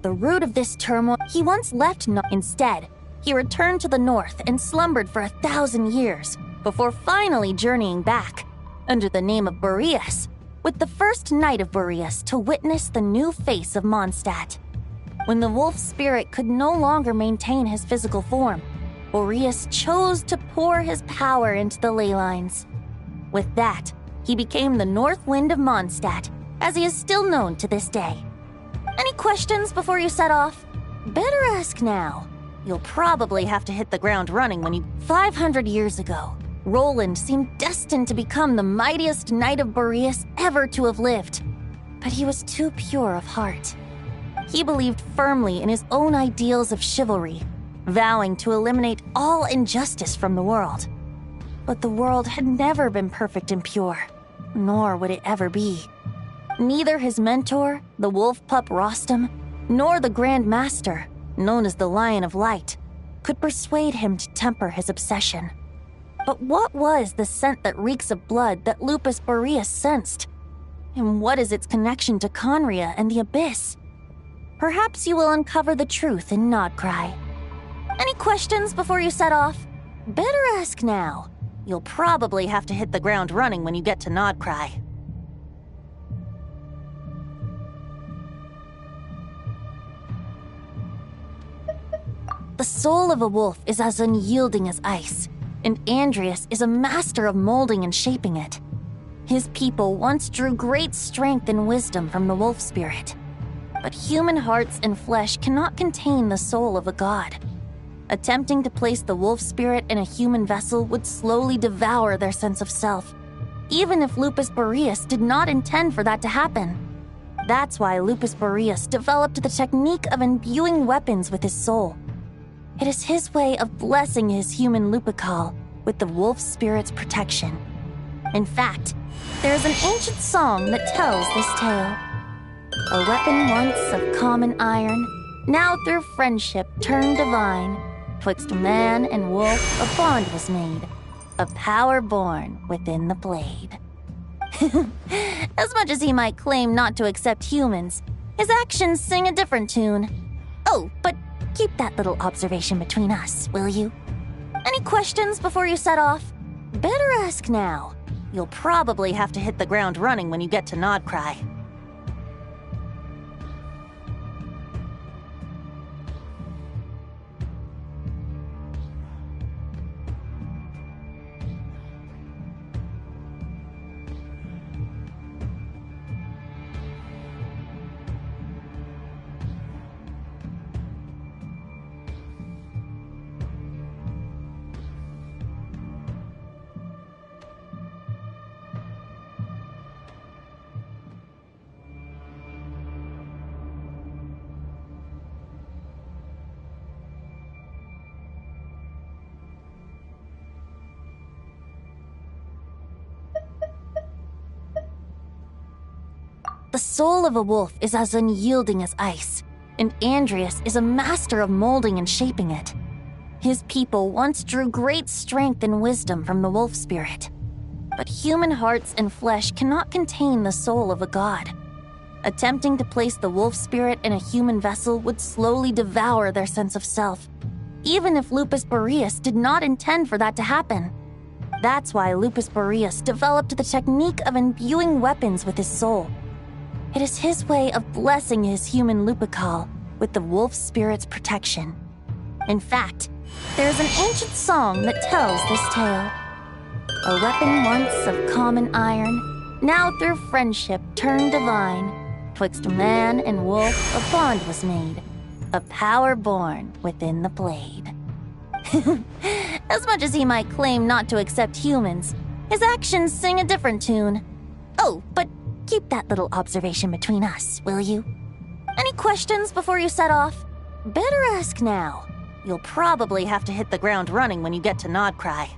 the root of this turmoil, he once left instead, he returned to the north and slumbered for 1,000 years before finally journeying back, under the name of Boreas, with the first knight of Boreas to witness the new face of Mondstadt. When the wolf spirit could no longer maintain his physical form, Boreas chose to pour his power into the ley lines. With that, he became the North Wind of Mondstadt, as he is still known to this day. Any questions before you set off? Better ask now. You'll probably have to hit the ground running when you... 500 years ago, Roland seemed destined to become the mightiest knight of Boreas ever to have lived. But he was too pure of heart. He believed firmly in his own ideals of chivalry, vowing to eliminate all injustice from the world. But the world had never been perfect and pure, nor would it ever be. Neither his mentor, the wolf pup Rostam, nor the Grand Master, known as the Lion of Light, could persuade him to temper his obsession. But what was the scent that reeks of blood that Lupus Boreas sensed? And what is its connection to Conria and the Abyss? Perhaps you will uncover the truth in Nodcry. Any questions before you set off? Better ask now. You'll probably have to hit the ground running when you get to Nodcry. The soul of a wolf is as unyielding as ice, and Andreas is a master of molding and shaping it. His people once drew great strength and wisdom from the wolf spirit. But human hearts and flesh cannot contain the soul of a god. Attempting to place the wolf spirit in a human vessel would slowly devour their sense of self, even if Lupus Boreas did not intend for that to happen. That's why Lupus Boreas developed the technique of imbuing weapons with his soul. It is his way of blessing his human Lupical with the wolf spirit's protection. In fact, there is an ancient song that tells this tale. A weapon once of common iron, now through friendship turned divine. Twixt man and wolf a bond was made, a power born within the blade. As much as he might claim not to accept humans, his actions sing a different tune. Oh, but keep that little observation between us, will you? Any questions before you set off? Better ask now. You'll probably have to hit the ground running when you get to Nodcry. The soul of a wolf is as unyielding as ice, and Andreas is a master of molding and shaping it. His people once drew great strength and wisdom from the wolf spirit. But human hearts and flesh cannot contain the soul of a god. Attempting to place the wolf spirit in a human vessel would slowly devour their sense of self, even if Lupus Boreas did not intend for that to happen. That's why Lupus Boreas developed the technique of imbuing weapons with his soul. It is his way of blessing his human Lupical with the wolf spirit's protection. In fact, there is an ancient song that tells this tale. A weapon once of common iron, now through friendship turned divine. Twixt man and wolf a bond was made, a power born within the blade. As much as he might claim not to accept humans, his actions sing a different tune. Oh, but keep that little observation between us, will you? Any questions before you set off? Better ask now. You'll probably have to hit the ground running when you get to Nodcry.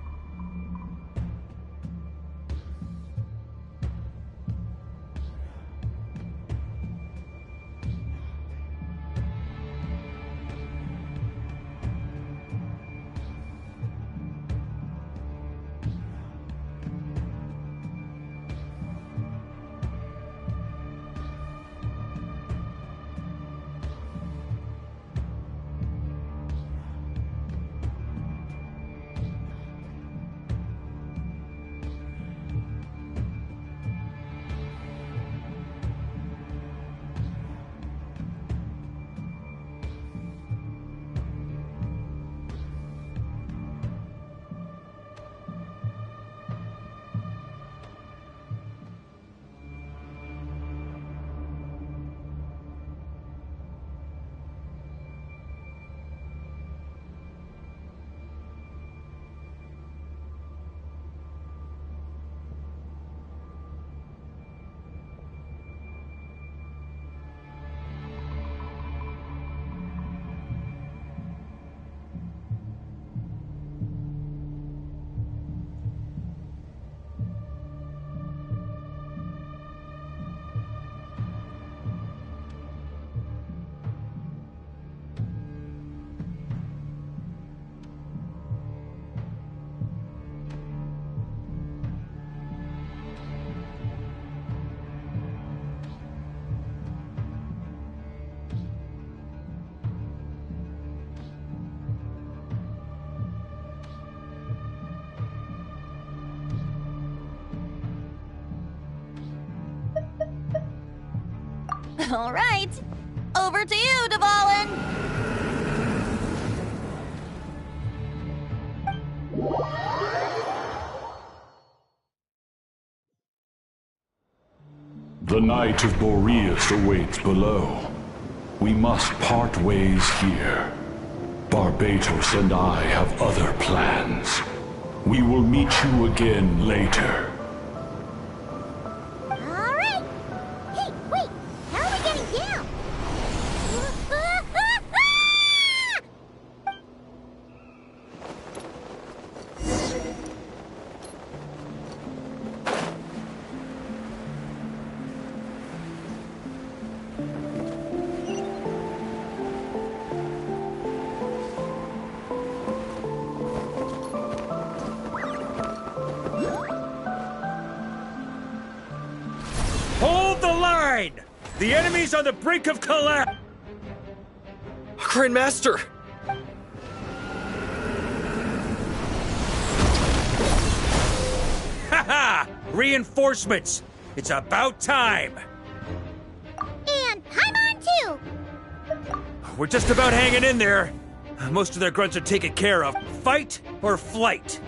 All right. Over to you, Dvalin. The Knight of Boreas awaits below. We must part ways here. Barbatos and I have other plans. We will meet you again later. All right. Hey, wait. How are we getting down? Hold the line! The enemy's on the brink of collapse! Grand Master! Haha! Reinforcements! It's about time! And Paimon too! We're just about hanging in there. Most of their grunts are taken care of. Fight or flight?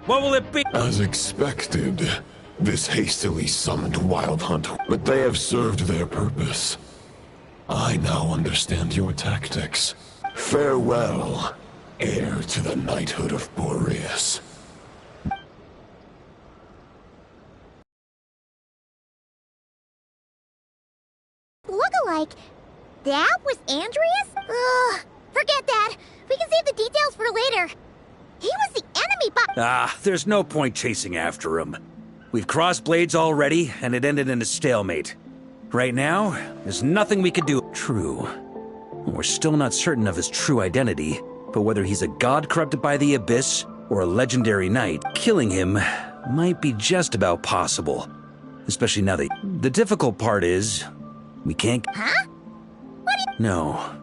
What will it be? As expected, this hastily summoned Wild Hunt, but they have served their purpose. I now understand your tactics. Farewell, heir to the knighthood of Boreas. Look-alike? That was Andreas? Ugh, forget that. We can save the details for later. He was the enemy, but... There's no point chasing after him. We've crossed blades already, and it ended in a stalemate. Right now, there's nothing we could do. True. We're still not certain of his true identity, but whether he's a god corrupted by the Abyss or a legendary knight, killing him might be just about possible. Especially now that... The difficult part is... we can't... Huh? No.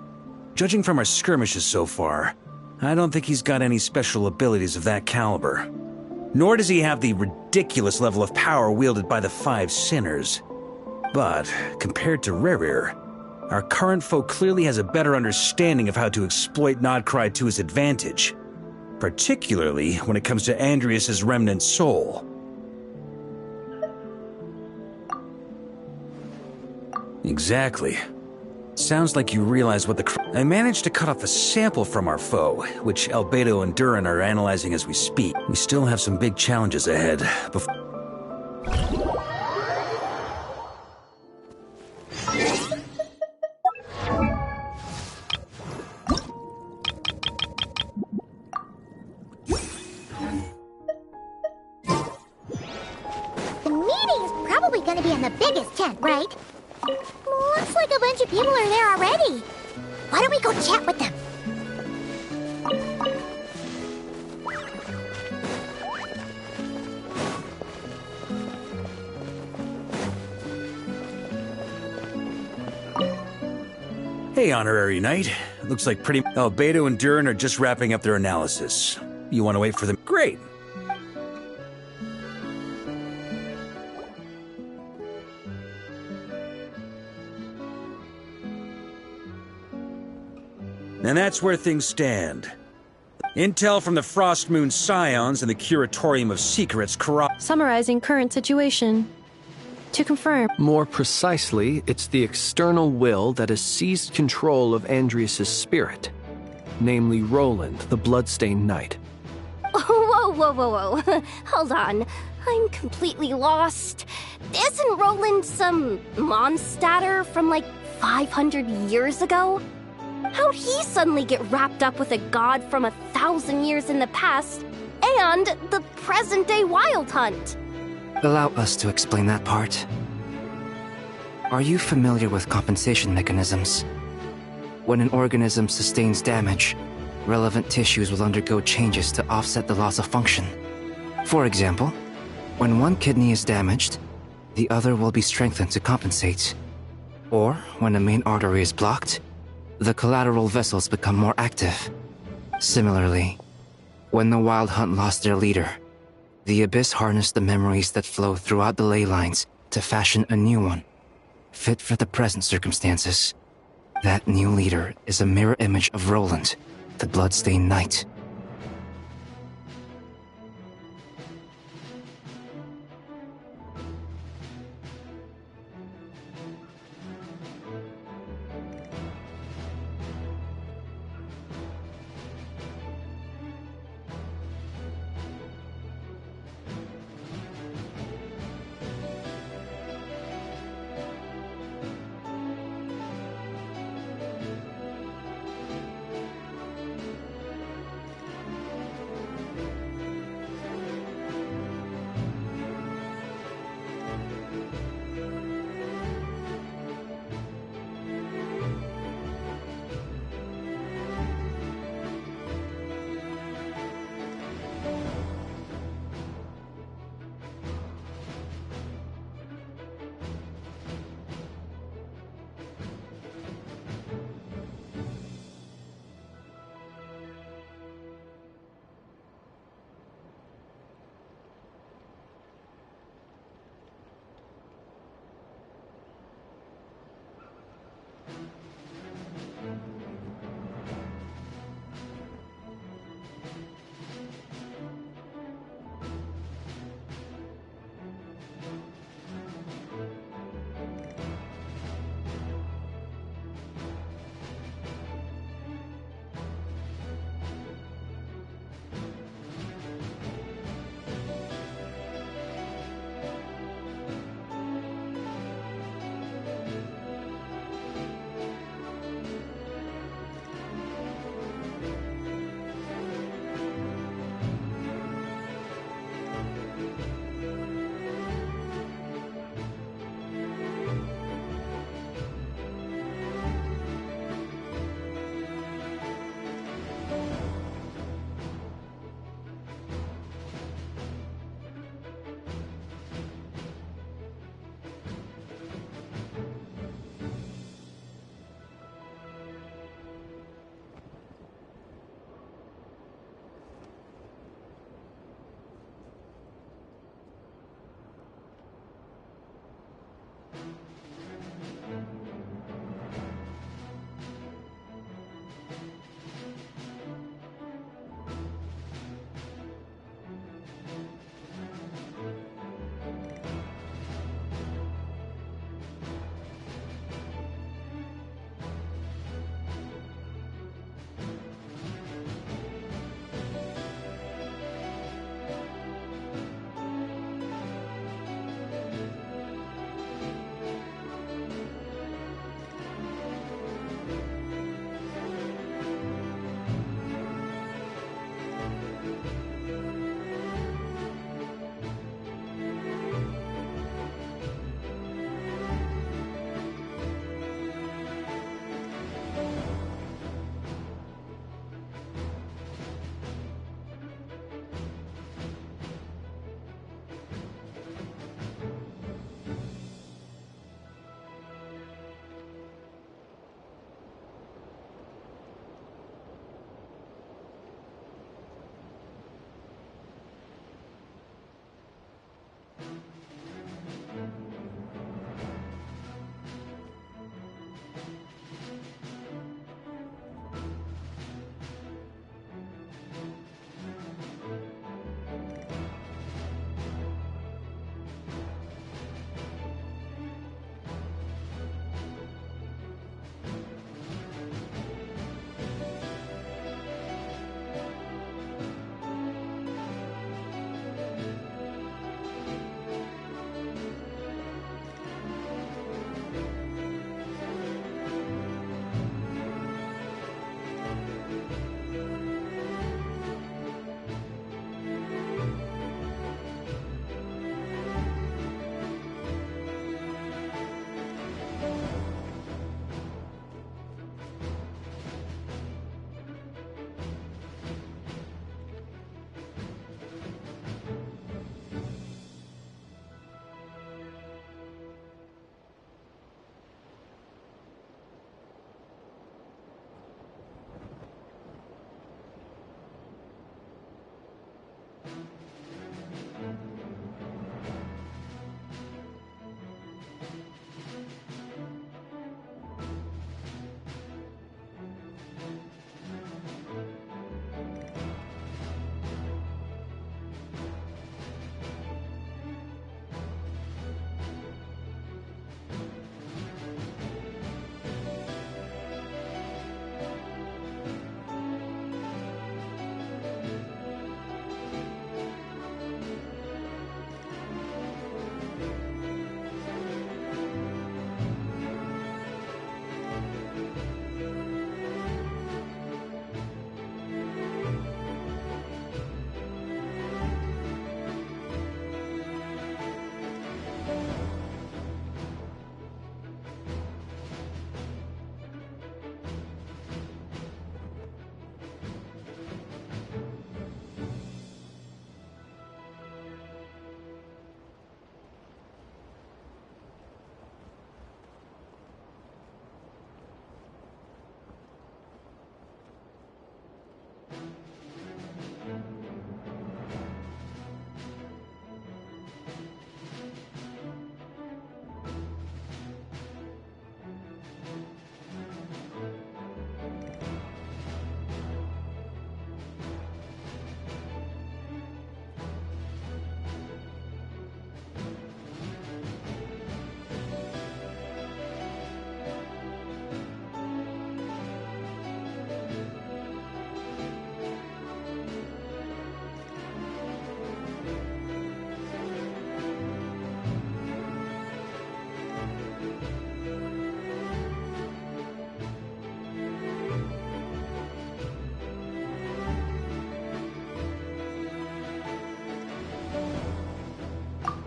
Judging from our skirmishes so far, I don't think he's got any special abilities of that caliber. Nor does he have the ridiculous level of power wielded by the Five Sinners. But, compared to Rerir, our current foe clearly has a better understanding of how to exploit Nodcry to his advantage. Particularly when it comes to Andreas' remnant soul. Exactly. Sounds like you realize what I managed to cut off a sample from our foe, which Albedo and Durin are analyzing as we speak. We still have some big challenges ahead before... The meeting's probably gonna be in the biggest tent, right? Looks like a bunch of people are there already. Why don't we go chat with them? Hey, Honorary Knight. Looks like Albedo and Durin are just wrapping up their analysis. You want to wait for them? Great. And that's where things stand. Intel from the Frost Moon Scions and the Curatorium of Secrets Summarizing current situation. To confirm. More precisely, it's the external will that has seized control of Andreas' spirit. Namely Roland, the Bloodstained Knight. Whoa. Hold on. I'm completely lost. Isn't Roland some Mondstadter from like 500 years ago? How'd he suddenly get wrapped up with a god from 1,000 years in the past and the present-day Wild Hunt? Allow us to explain that part. Are you familiar with compensation mechanisms? When an organism sustains damage, relevant tissues will undergo changes to offset the loss of function. For example, when one kidney is damaged, the other will be strengthened to compensate. Or, when a main artery is blocked, the collateral vessels become more active. Similarly, when the Wild Hunt lost their leader, the Abyss harnessed the memories that flow throughout the ley lines to fashion a new one. fit for the present circumstances. That new leader is a mirror image of Roland, the Bloodstained Knight.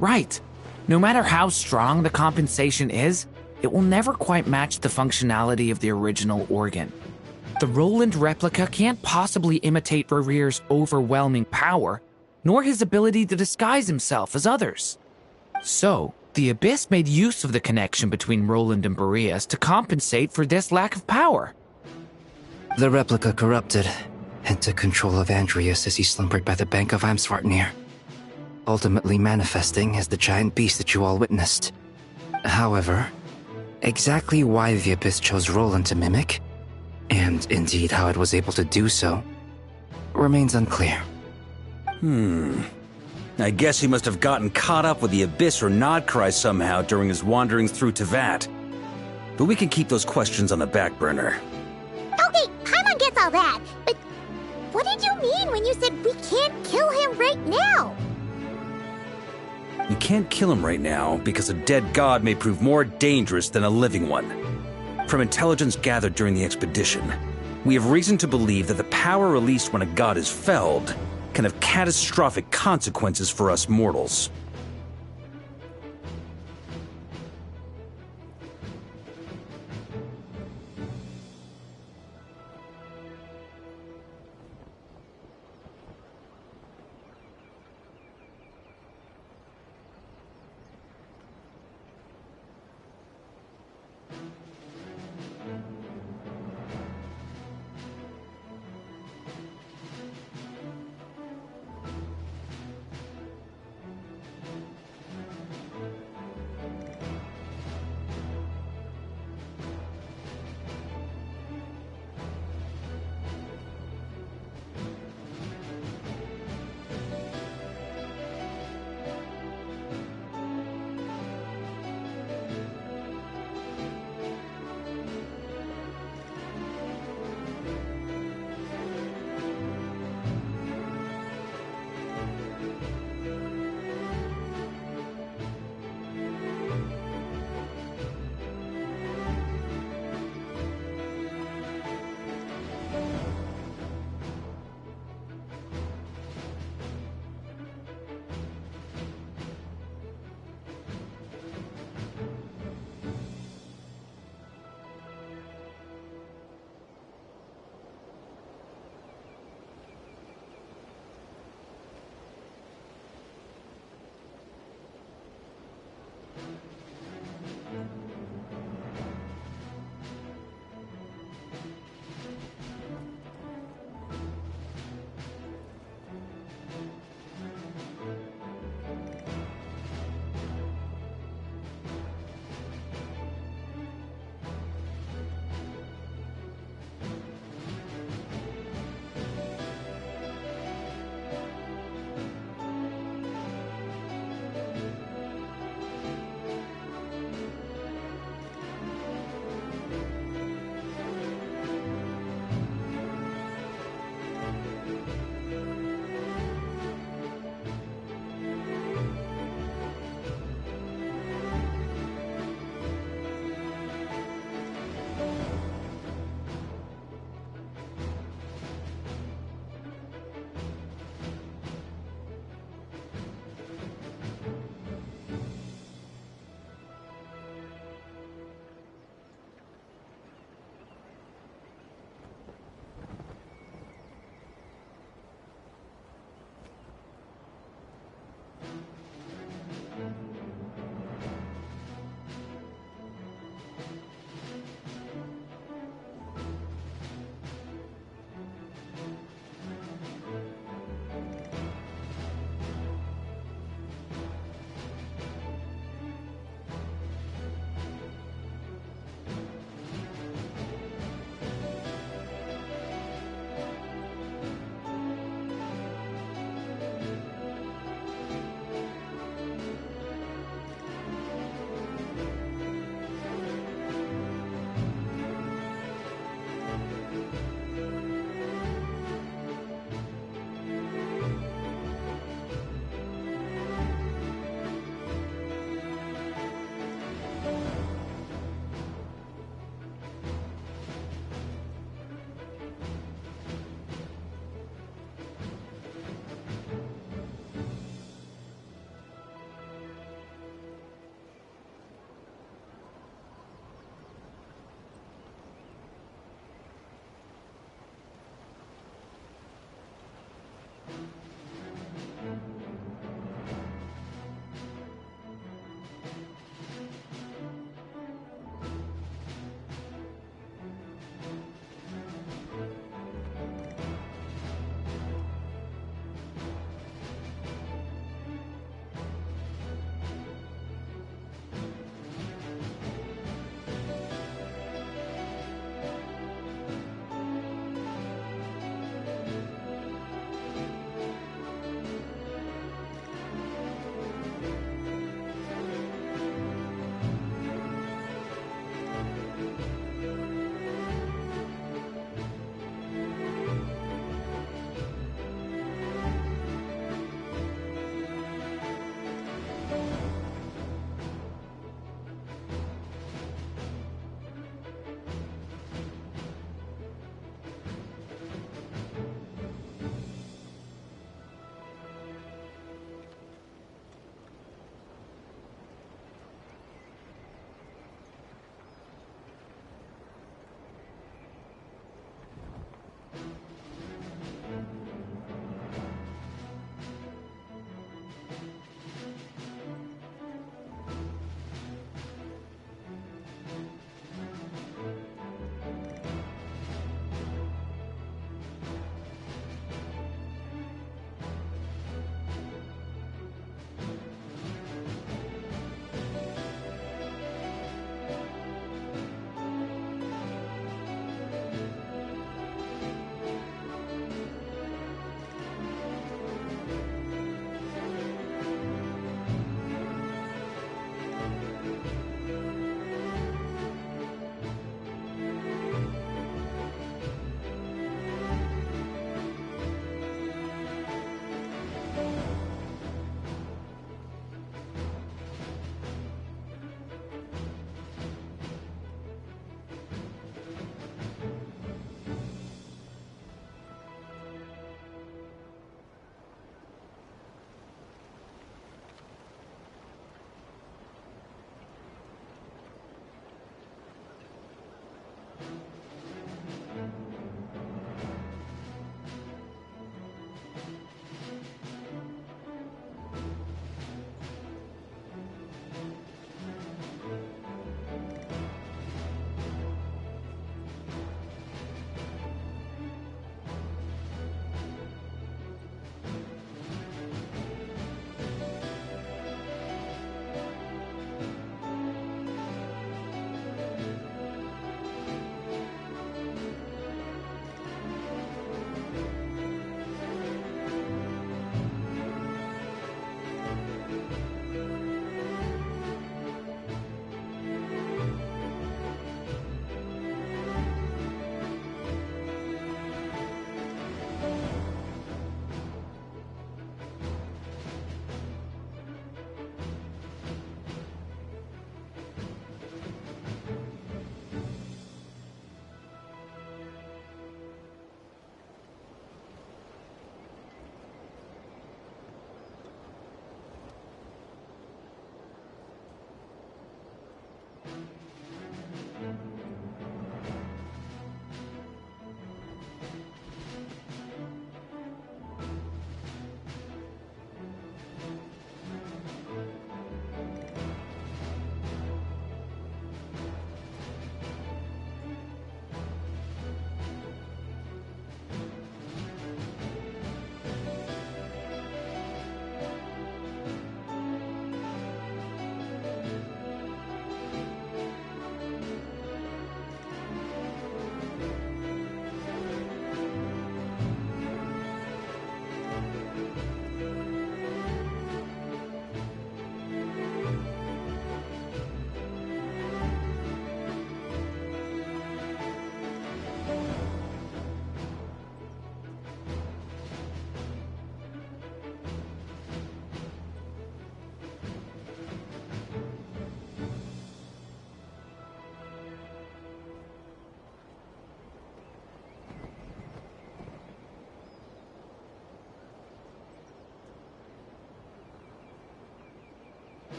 Right. No matter how strong the compensation is, it will never quite match the functionality of the original organ. The Roland replica can't possibly imitate Barrier's overwhelming power, nor his ability to disguise himself as others. So, the Abyss made use of the connection between Roland and Boreas to compensate for this lack of power. The replica corrupted and took control of Andreas as he slumbered by the bank of Eimsvartnir, ultimately manifesting as the giant beast that you all witnessed. However, exactly why the Abyss chose Roland to mimic, and indeed how it was able to do so, remains unclear. I guess he must have gotten caught up with the Abyss or Nodcry somehow during his wanderings through Tevat. But we can keep those questions on the back burner. Okay, Paimon gets all that, but what did you mean when you said we can't kill him right now? We can't kill him right now because a dead god may prove more dangerous than a living one. From intelligence gathered during the expedition, we have reason to believe that the power released when a god is felled can have catastrophic consequences for us mortals.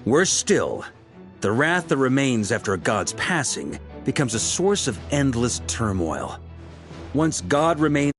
Worse still, the wrath that remains after a god's passing becomes a source of endless turmoil. Once God remains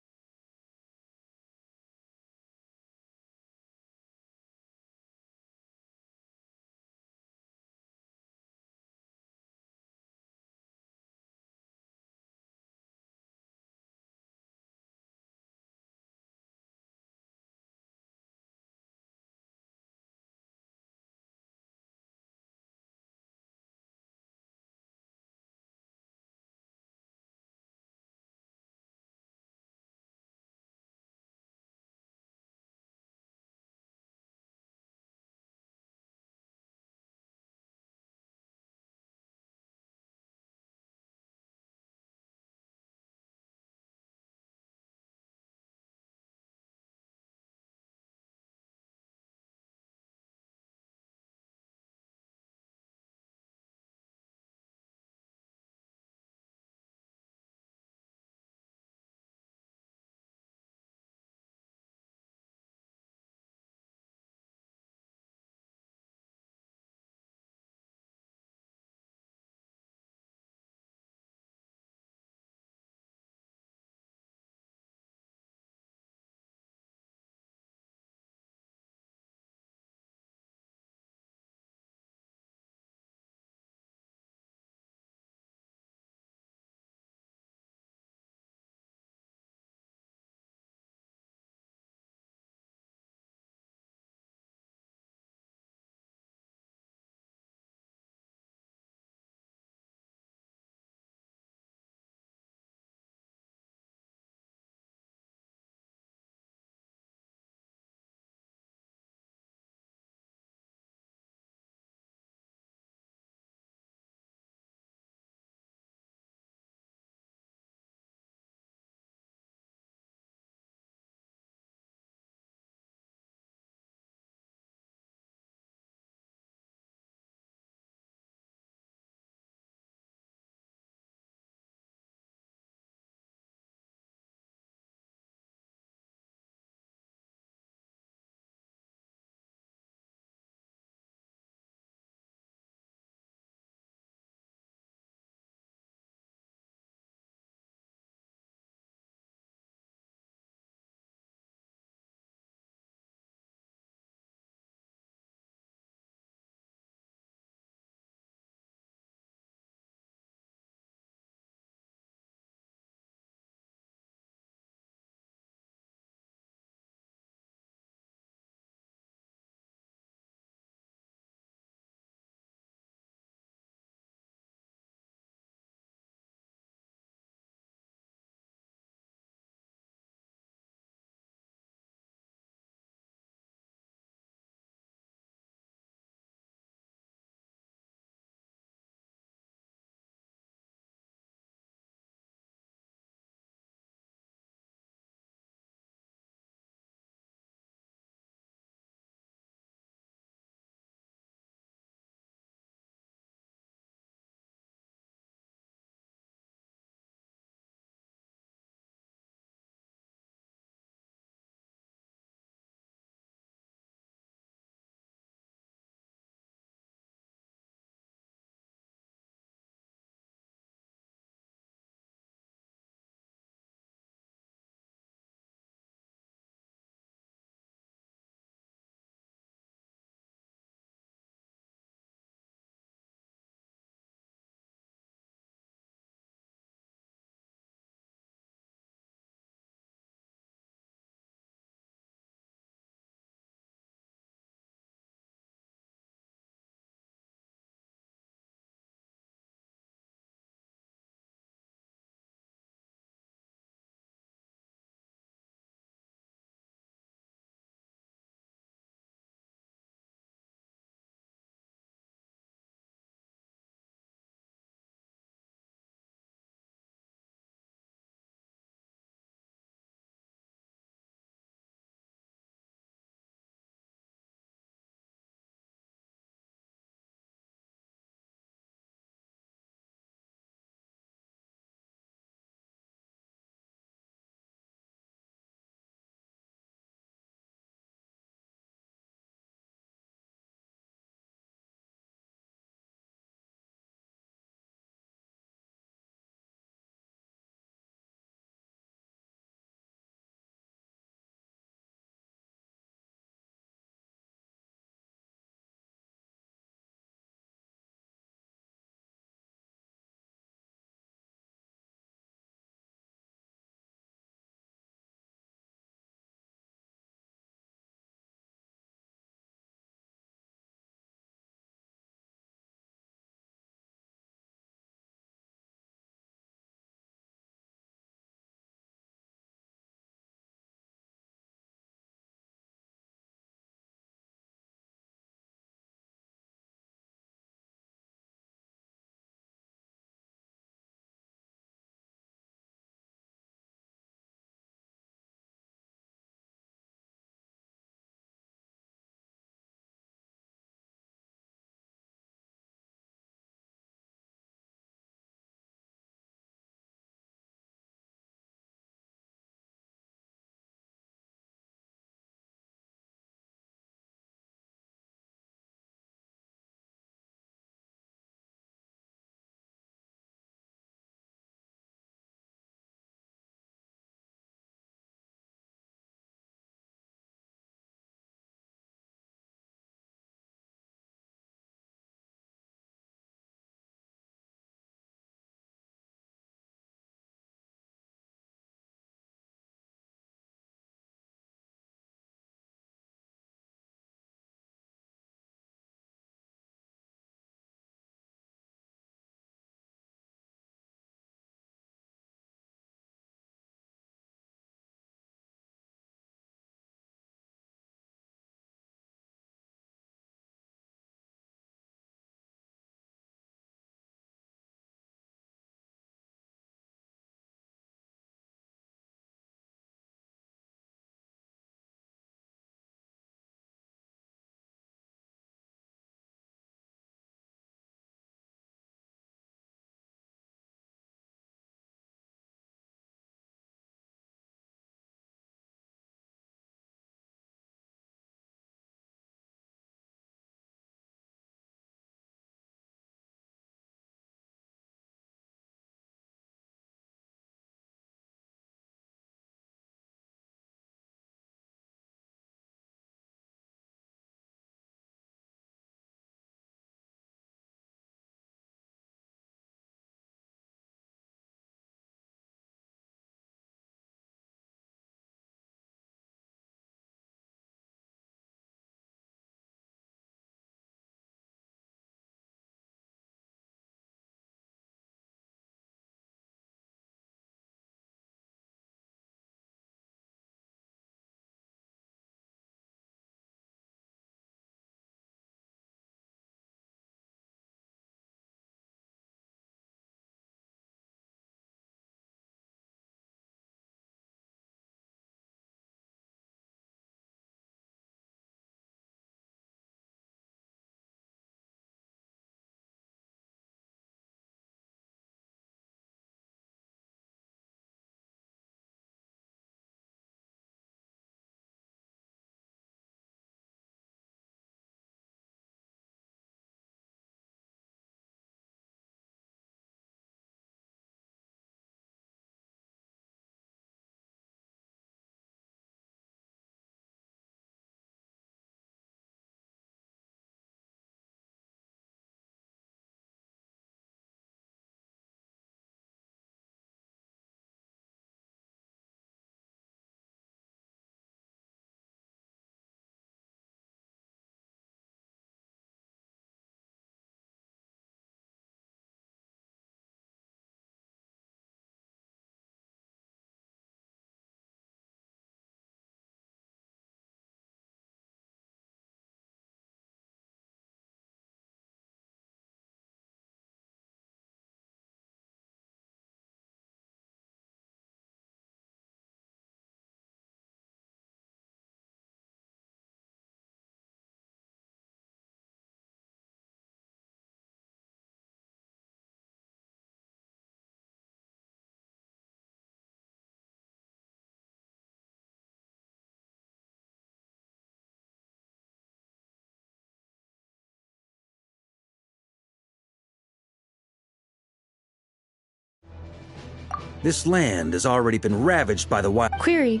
This land has already been ravaged by the wild. Query.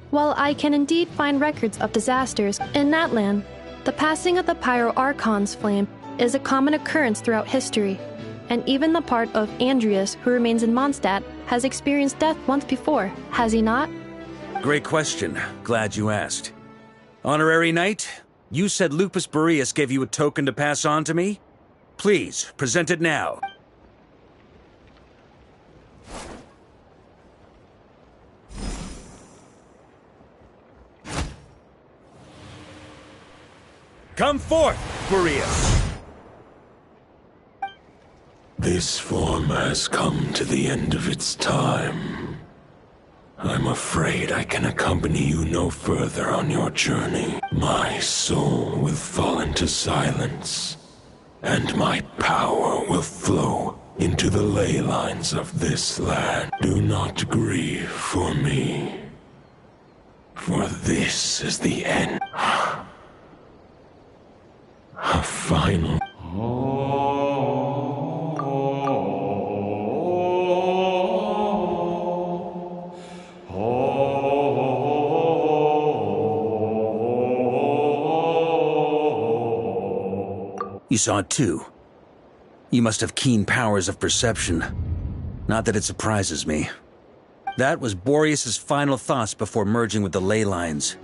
While I can indeed find records of disasters in that land, the passing of the Pyro-Archon's flame is a common occurrence throughout history, and even the part of Andreas who remains in Mondstadt has experienced death once before, has he not? Great question. Glad you asked. Honorary Knight, you said Lupus Boreas gave you a token to pass on to me? Please, present it now. Come forth, Boreas! This form has come to the end of its time. I'm afraid I can accompany you no further on your journey. My soul will fall into silence, and my power will flow into the ley lines of this land. Do not grieve for me, for this is the end. A final... You saw it too. You must have keen powers of perception. Not that it surprises me. That was Boreas' final thoughts before merging with the ley lines.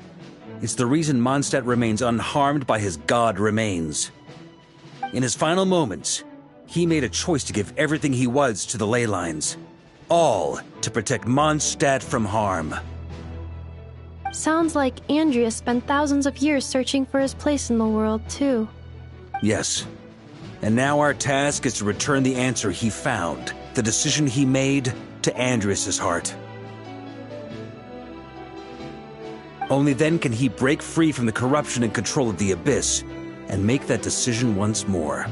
It's the reason Mondstadt remains unharmed by his god remains. In his final moments, he made a choice to give everything he was to the ley lines. All to protect Mondstadt from harm. Sounds like Andreas spent thousands of years searching for his place in the world, too. Yes. And now our task is to return the answer he found, the decision he made, to Andreas' heart. Only then can he break free from the corruption and control of the Abyss, and make that decision once more.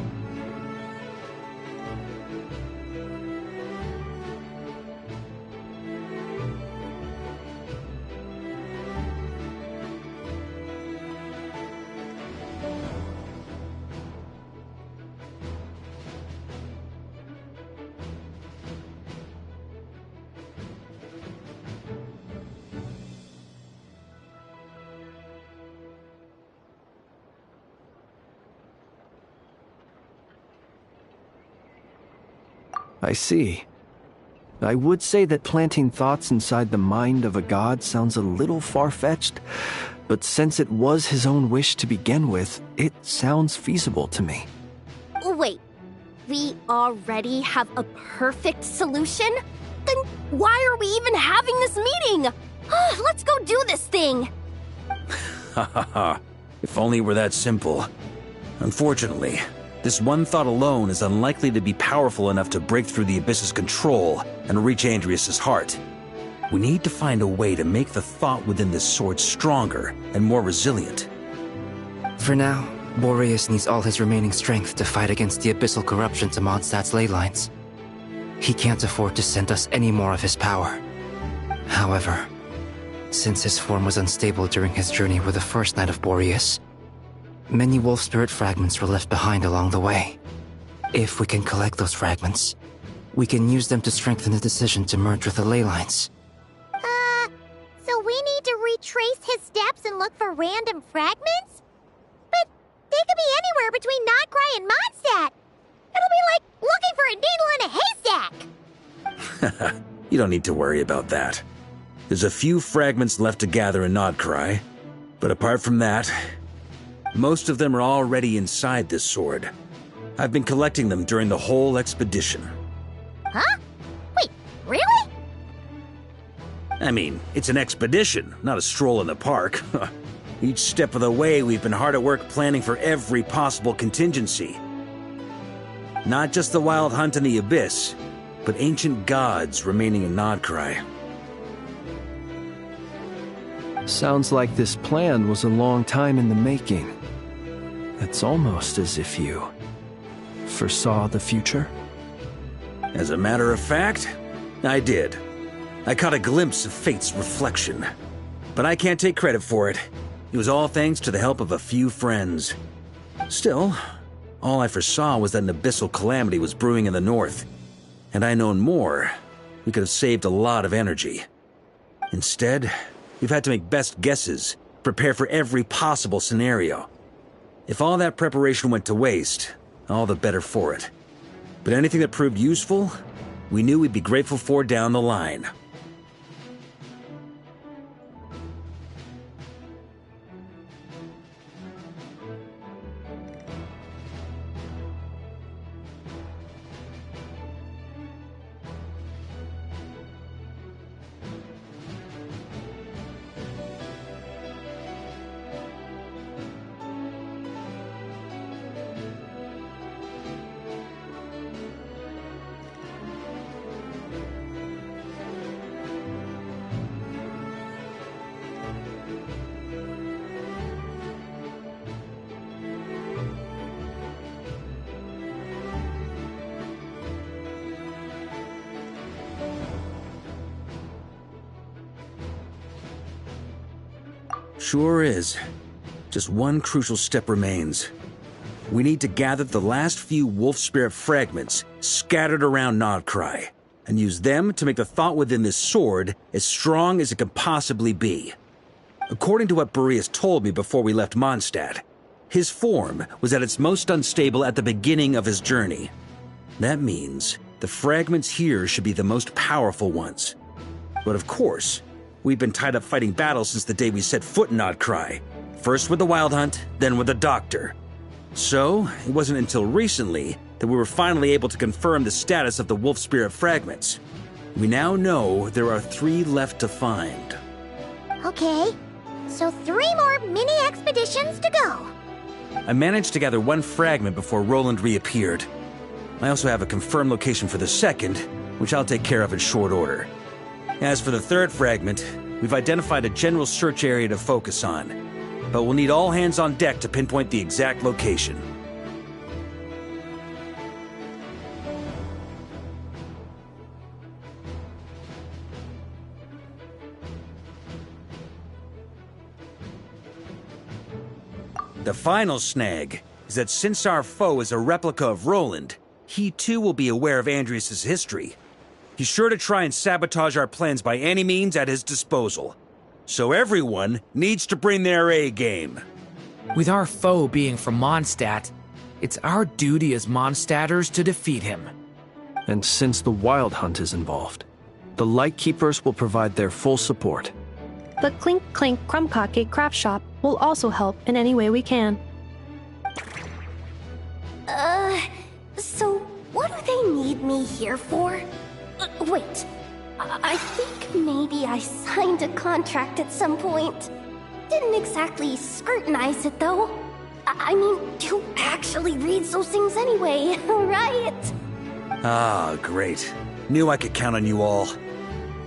I see. I would say that planting thoughts inside the mind of a god sounds a little far-fetched, but since it was his own wish to begin with, it sounds feasible to me. Wait, we already have a perfect solution? Then why are we even having this meeting? Let's go do this thing! Ha ha ha. If only it were that simple. Unfortunately, this one thought alone is unlikely to be powerful enough to break through the Abyss's control and reach Andreas' heart. We need to find a way to make the thought within this sword stronger and more resilient. For now, Boreas needs all his remaining strength to fight against the abyssal corruption to Mondstadt's ley lines. He can't afford to send us any more of his power. However, since his form was unstable during his journey with the first Knight of Boreas, many wolf spirit fragments were left behind along the way. If we can collect those fragments, we can use them to strengthen the decision to merge with the ley lines. So we need to retrace his steps and look for random fragments? But they could be anywhere between Notcry and Mondstadt. It'll be like looking for a needle in a haystack. You don't need to worry about that. There's a few fragments left to gather in Notcry, but apart from that, most of them are already inside this sword. I've been collecting them during the whole expedition. Huh? Wait, really? I mean, it's an expedition, not a stroll in the park. Each step of the way, we've been hard at work planning for every possible contingency. Not just the wild hunt in the Abyss, but ancient gods remaining in Notcry. Sounds like this plan was a long time in the making. It's almost as if you foresaw the future. As a matter of fact, I did. I caught a glimpse of fate's reflection. But I can't take credit for it. It was all thanks to the help of a few friends. Still, all I foresaw was that an abyssal calamity was brewing in the north. Had I known more, we could have saved a lot of energy. Instead, we've had to make best guesses, prepare for every possible scenario. If all that preparation went to waste, all the better for it. But anything that proved useful, we knew we'd be grateful for down the line. Sure is. Just one crucial step remains. We need to gather the last few wolf spirit fragments scattered around Nodcry, and use them to make the thought within this sword as strong as it can possibly be. According to what Boreas told me before we left Mondstadt, his form was at its most unstable at the beginning of his journey. That means the fragments here should be the most powerful ones. But of course, we've been tied up fighting battles since the day we set foot in Nodcry. First with the Wild Hunt, then with the Doctor. So, it wasn't until recently that we were finally able to confirm the status of the Wolf Spirit fragments. We now know there are 3 left to find. Okay, so 3 more mini expeditions to go. I managed to gather 1 fragment before Roland reappeared. I also have a confirmed location for the second, which I'll take care of in short order. As for the 3rd fragment, we've identified a general search area to focus on, but we'll need all hands on deck to pinpoint the exact location. The final snag is that since our foe is a replica of Roland, he too will be aware of Andrias' history. He's sure to try and sabotage our plans by any means at his disposal. So everyone needs to bring their A-game. With our foe being from Mondstadt, it's our duty as Mondstadters to defeat him. And since the Wild Hunt is involved, the Lightkeepers will provide their full support. The Clink Clink Krumkake craft shop will also help in any way we can. So what do they need me here for? Wait, I think maybe I signed a contract at some point. Didn't exactly scrutinize it, though. I mean, who actually reads those things anyway, right? Ah, great. Knew I could count on you all.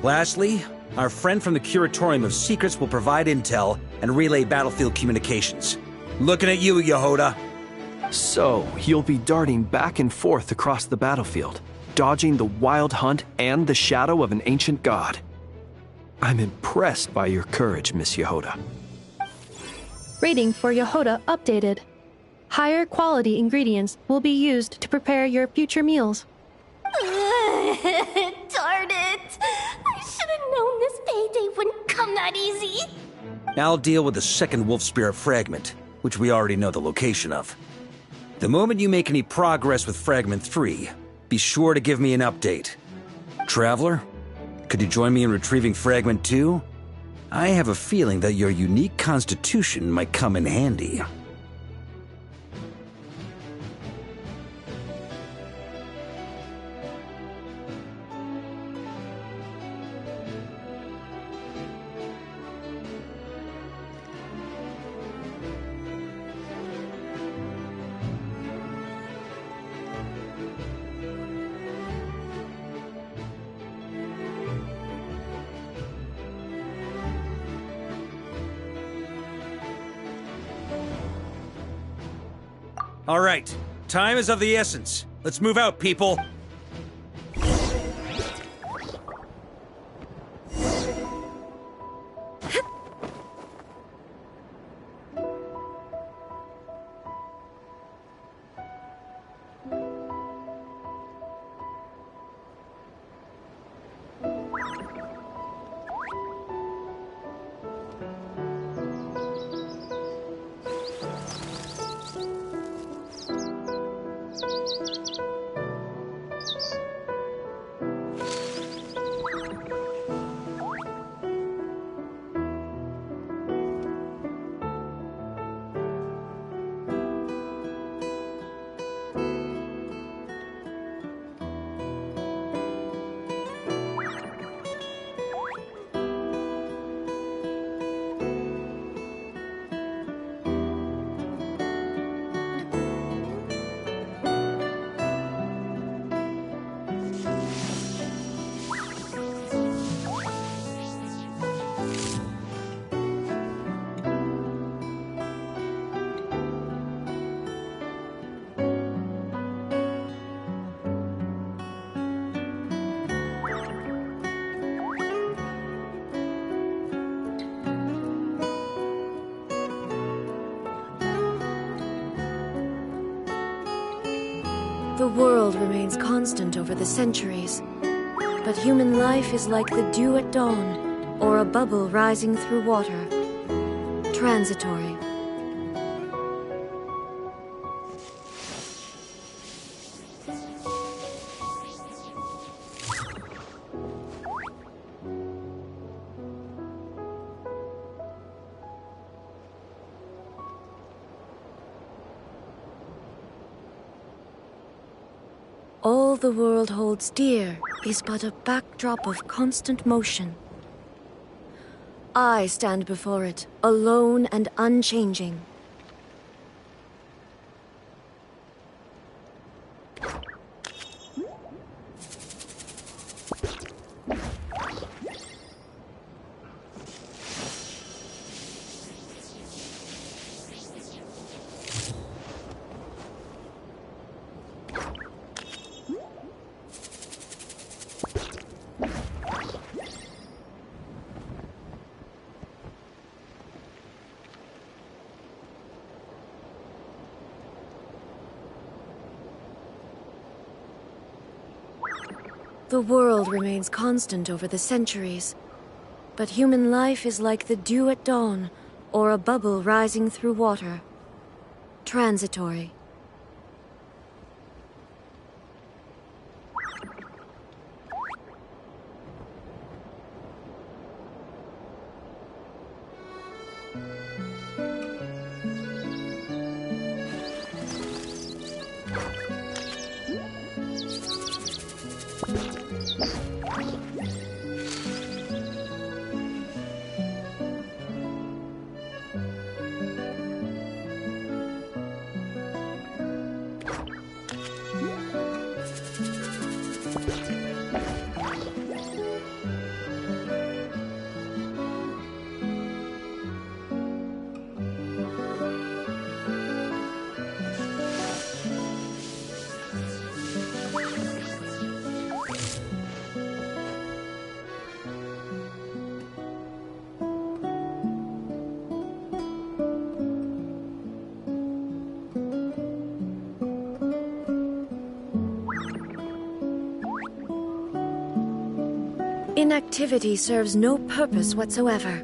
Lastly, our friend from the Curatorium of Secrets will provide intel and relay battlefield communications. Looking at you, Yehoda. So, you'll be darting back and forth across the battlefield, dodging the Wild Hunt and the shadow of an ancient god. I'm impressed by your courage, Miss Yehoda. Rating for Yehoda updated. Higher quality ingredients will be used to prepare your future meals. Darn it! I should have known this payday wouldn't come that easy. I'll deal with the second Wolf Spirit fragment, which we already know the location of. The moment you make any progress with Fragment 3, be sure to give me an update. Traveler, could you join me in retrieving Fragment 2? I have a feeling that your unique constitution might come in handy. All right, time is of the essence. Let's move out, people. The world remains constant over the centuries, but human life is like the dew at dawn, or a bubble rising through water. Transitory. All the world holds dear is but a backdrop of constant motion. I stand before it, alone and unchanging. The world remains constant over the centuries, but human life is like the dew at dawn, or a bubble rising through water. Transitory. Inactivity serves no purpose whatsoever.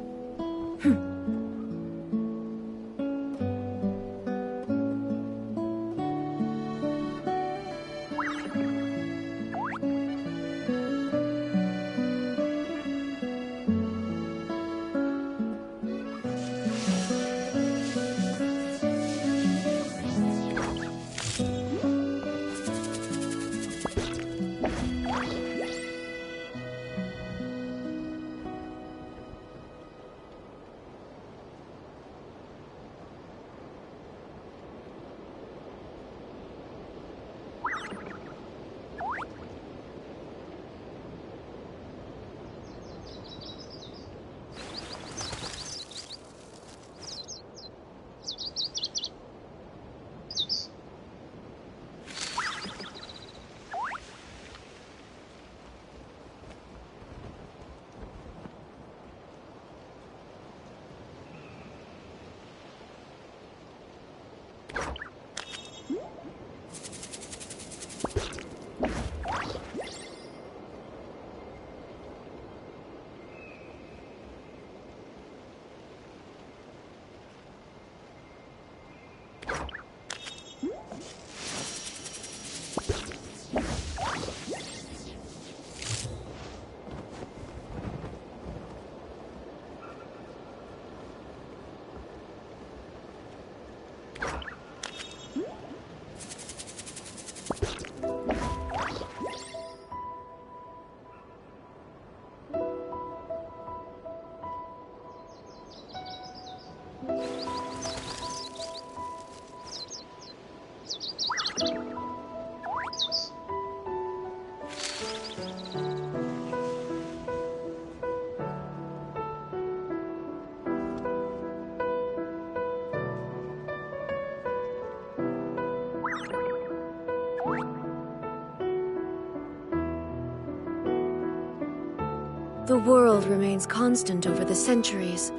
The world remains constant over the centuries,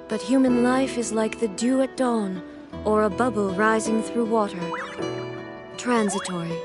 but human life is like the dew at dawn, or a bubble rising through water. Transitory.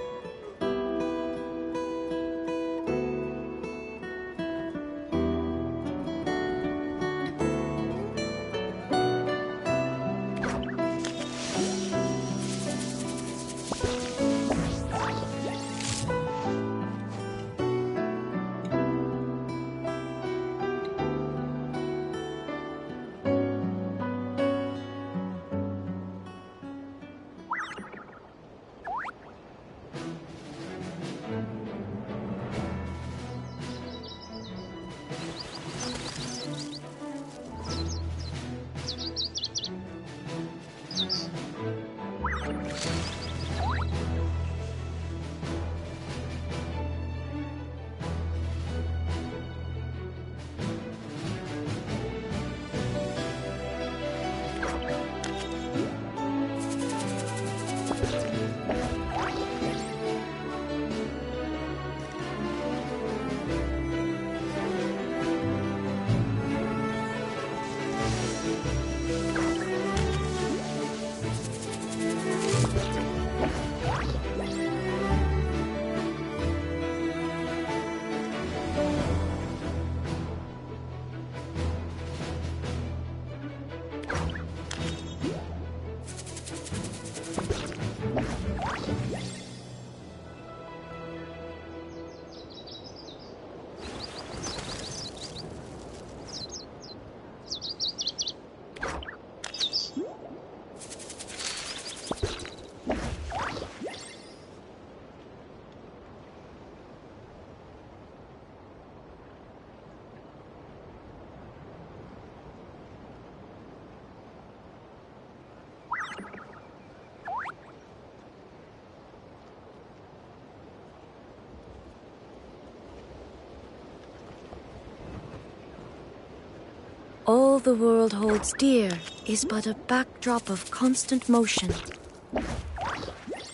All the world holds dear is but a backdrop of constant motion.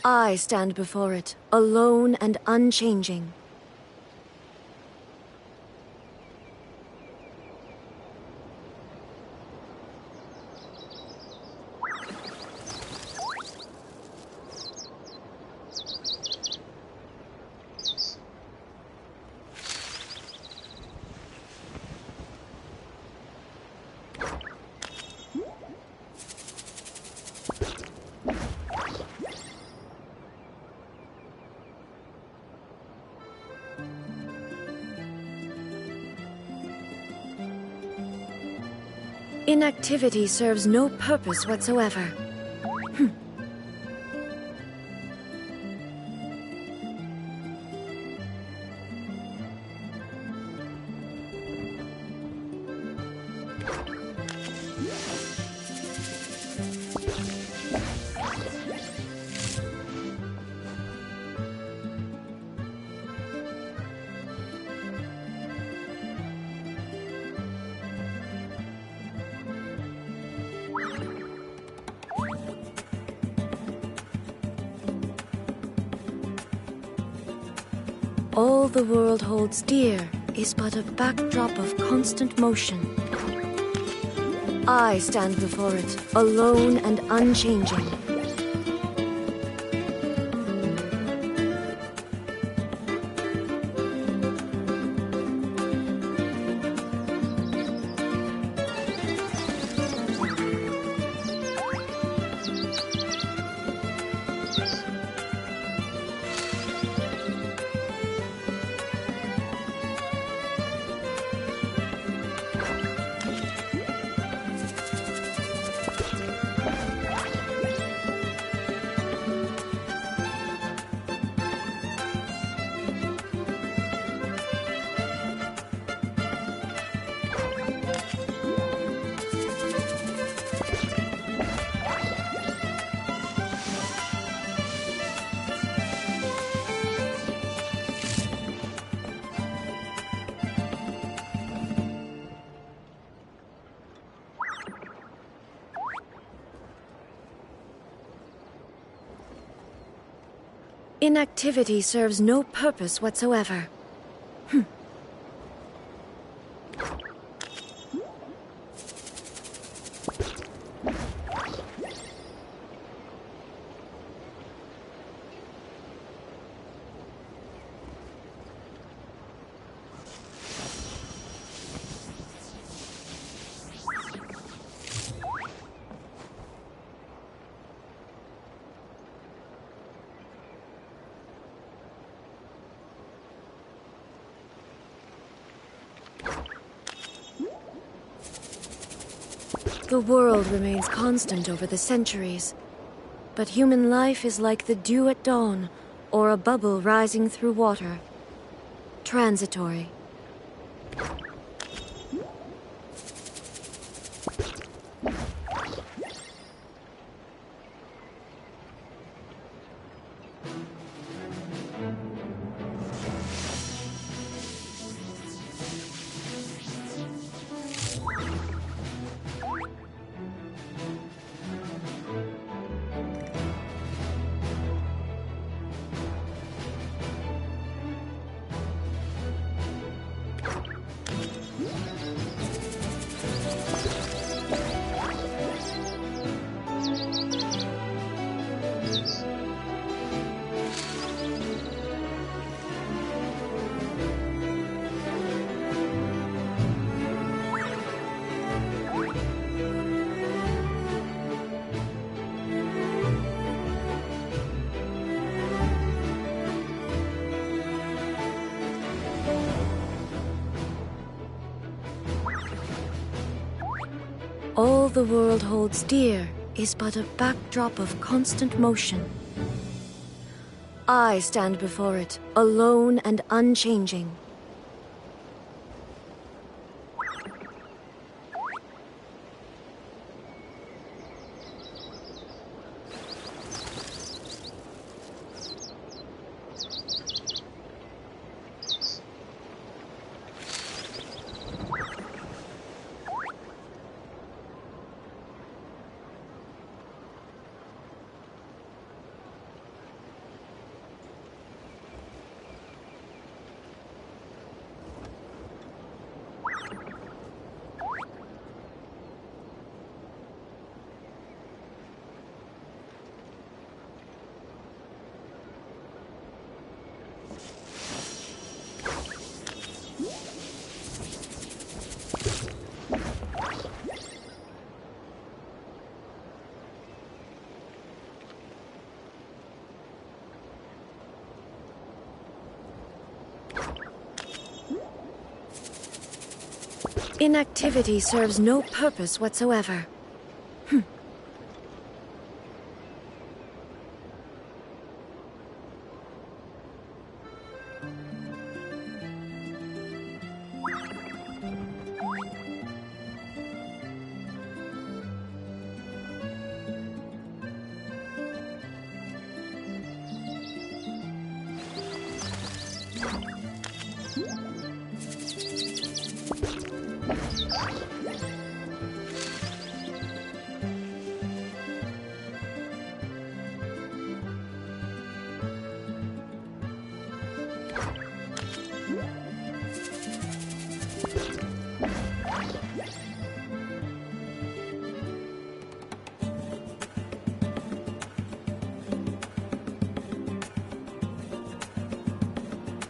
I stand before it, alone and unchanging. Inactivity serves no purpose whatsoever. All the world holds dear is but a backdrop of constant motion. I stand before it, alone and unchanging. Inactivity serves no purpose whatsoever. The world remains constant over the centuries, but human life is like the dew at dawn, or a bubble rising through water. Transitory. All the world holds dear is but a backdrop of constant motion. I stand before it, alone and unchanging. Inactivity serves no purpose whatsoever.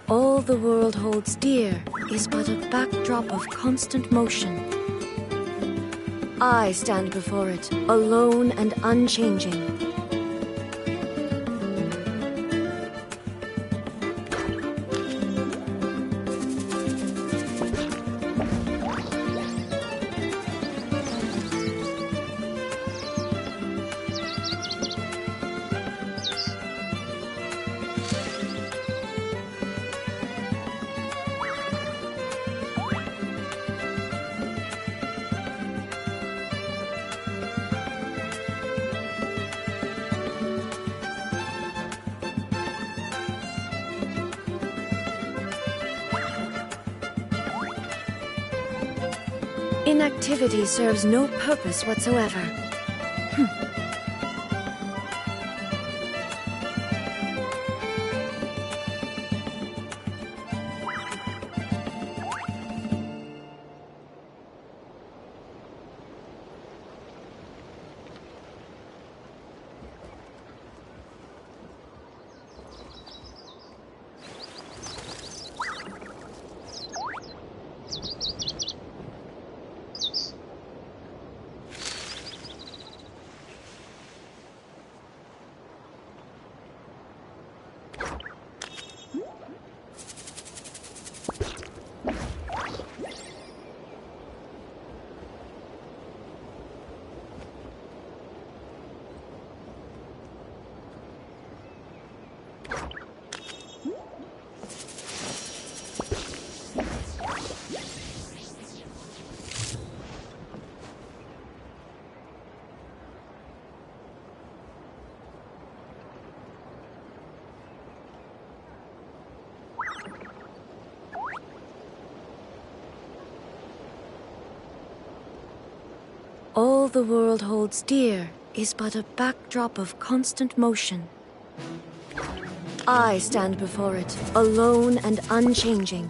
All the world holds dear is but a backdrop of constant motion. I stand before it, alone and unchanging. Inactivity serves no purpose whatsoever. All the world holds dear is but a backdrop of constant motion. I stand before it, alone and unchanging.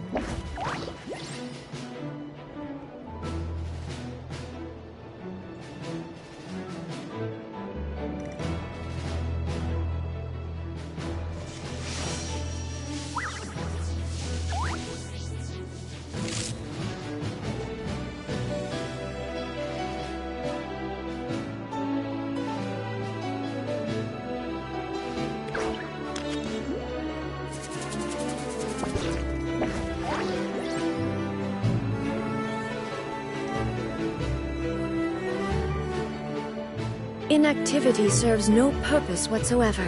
Inactivity serves no purpose whatsoever.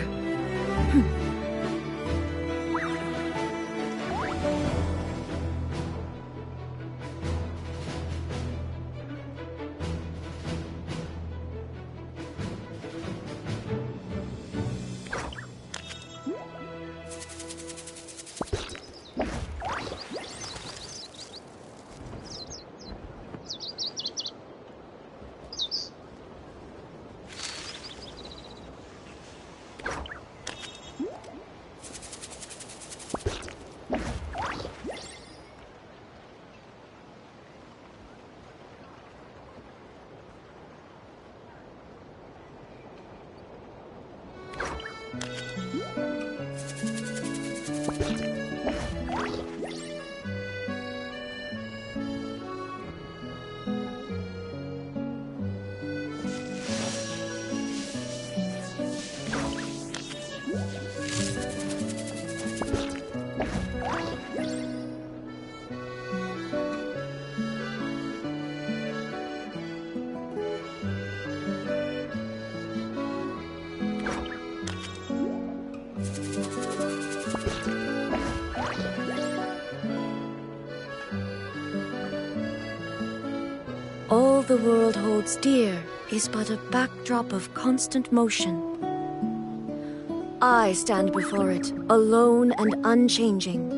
All the world holds dear is but a backdrop of constant motion. I stand before it, alone and unchanging.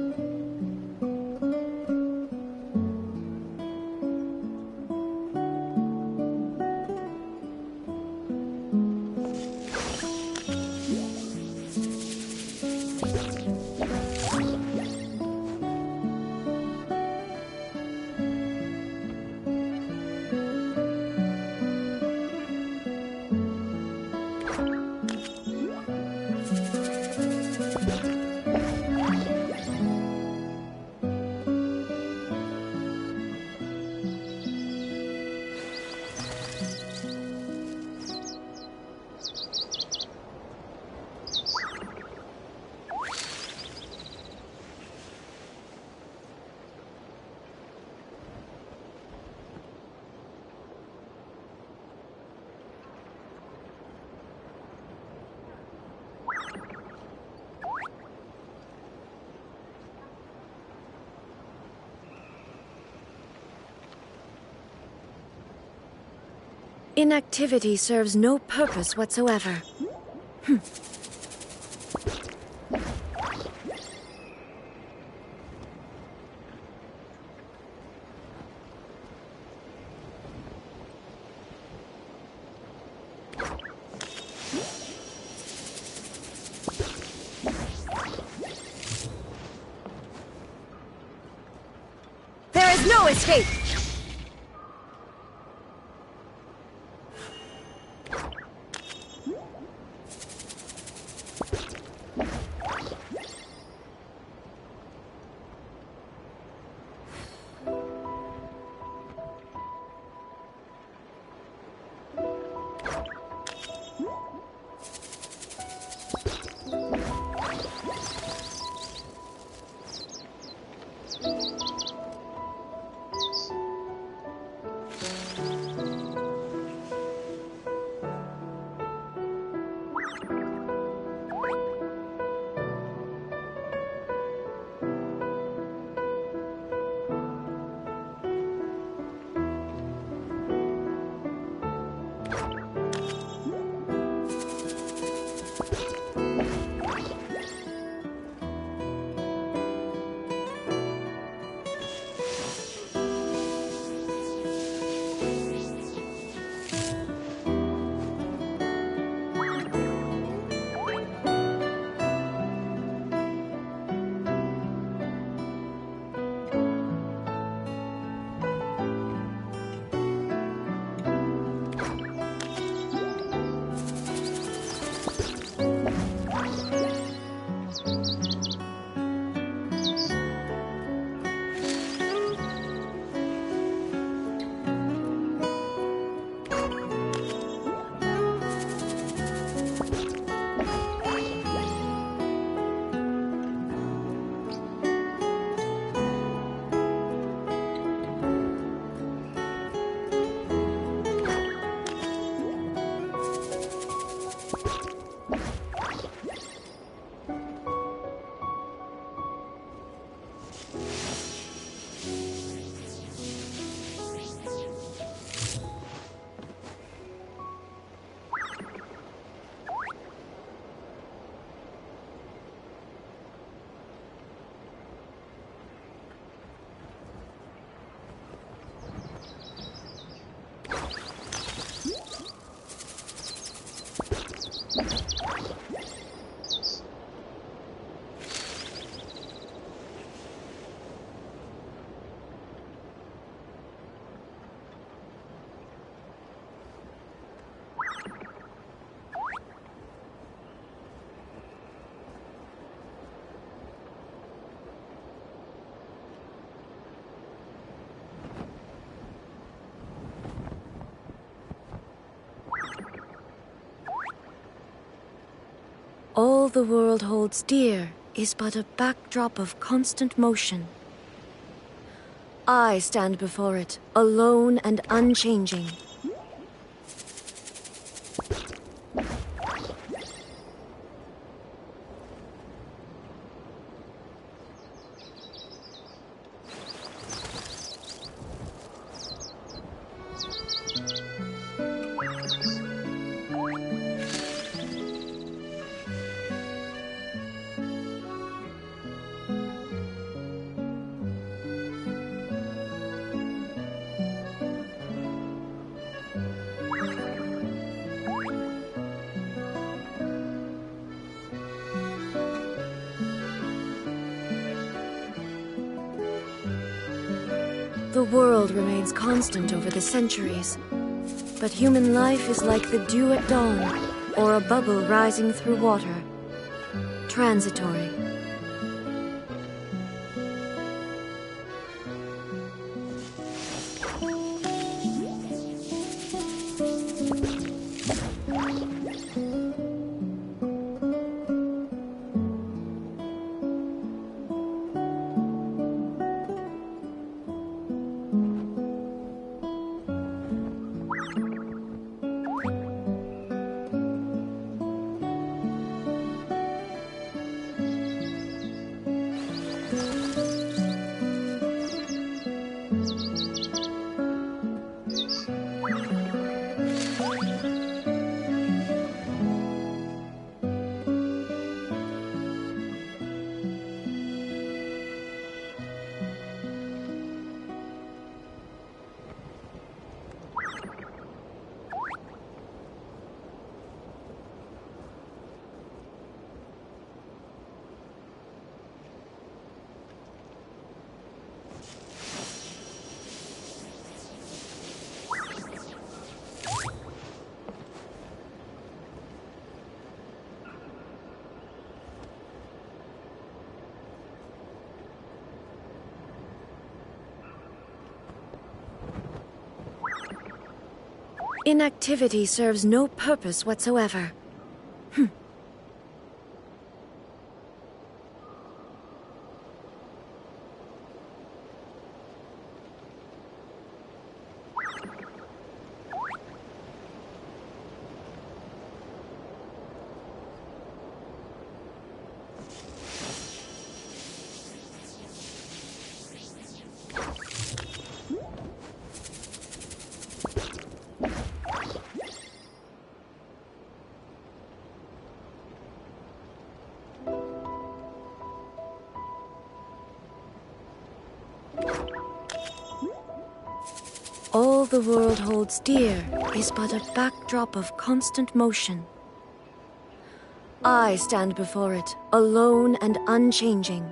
Inactivity serves no purpose whatsoever. There is no escape! All the world holds dear is but a backdrop of constant motion. I stand before it, alone and unchanging. The world remains constant over the centuries, but human life is like the dew at dawn, or a bubble rising through water. Transitory. Inactivity serves no purpose whatsoever. All the world holds dear is but a backdrop of constant motion. I stand before it, alone and unchanging.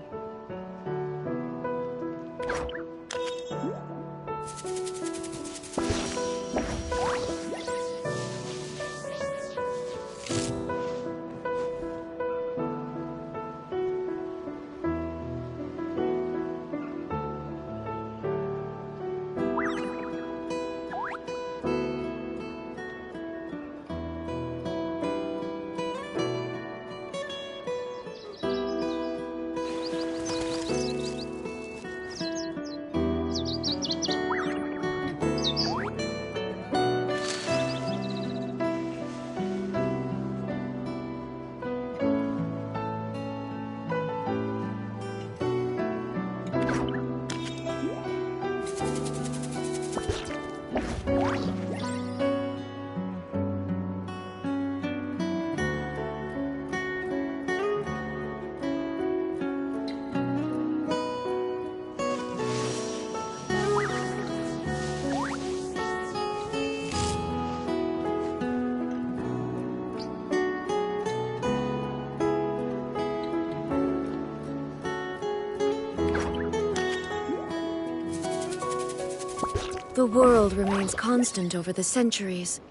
The world remains constant over the centuries,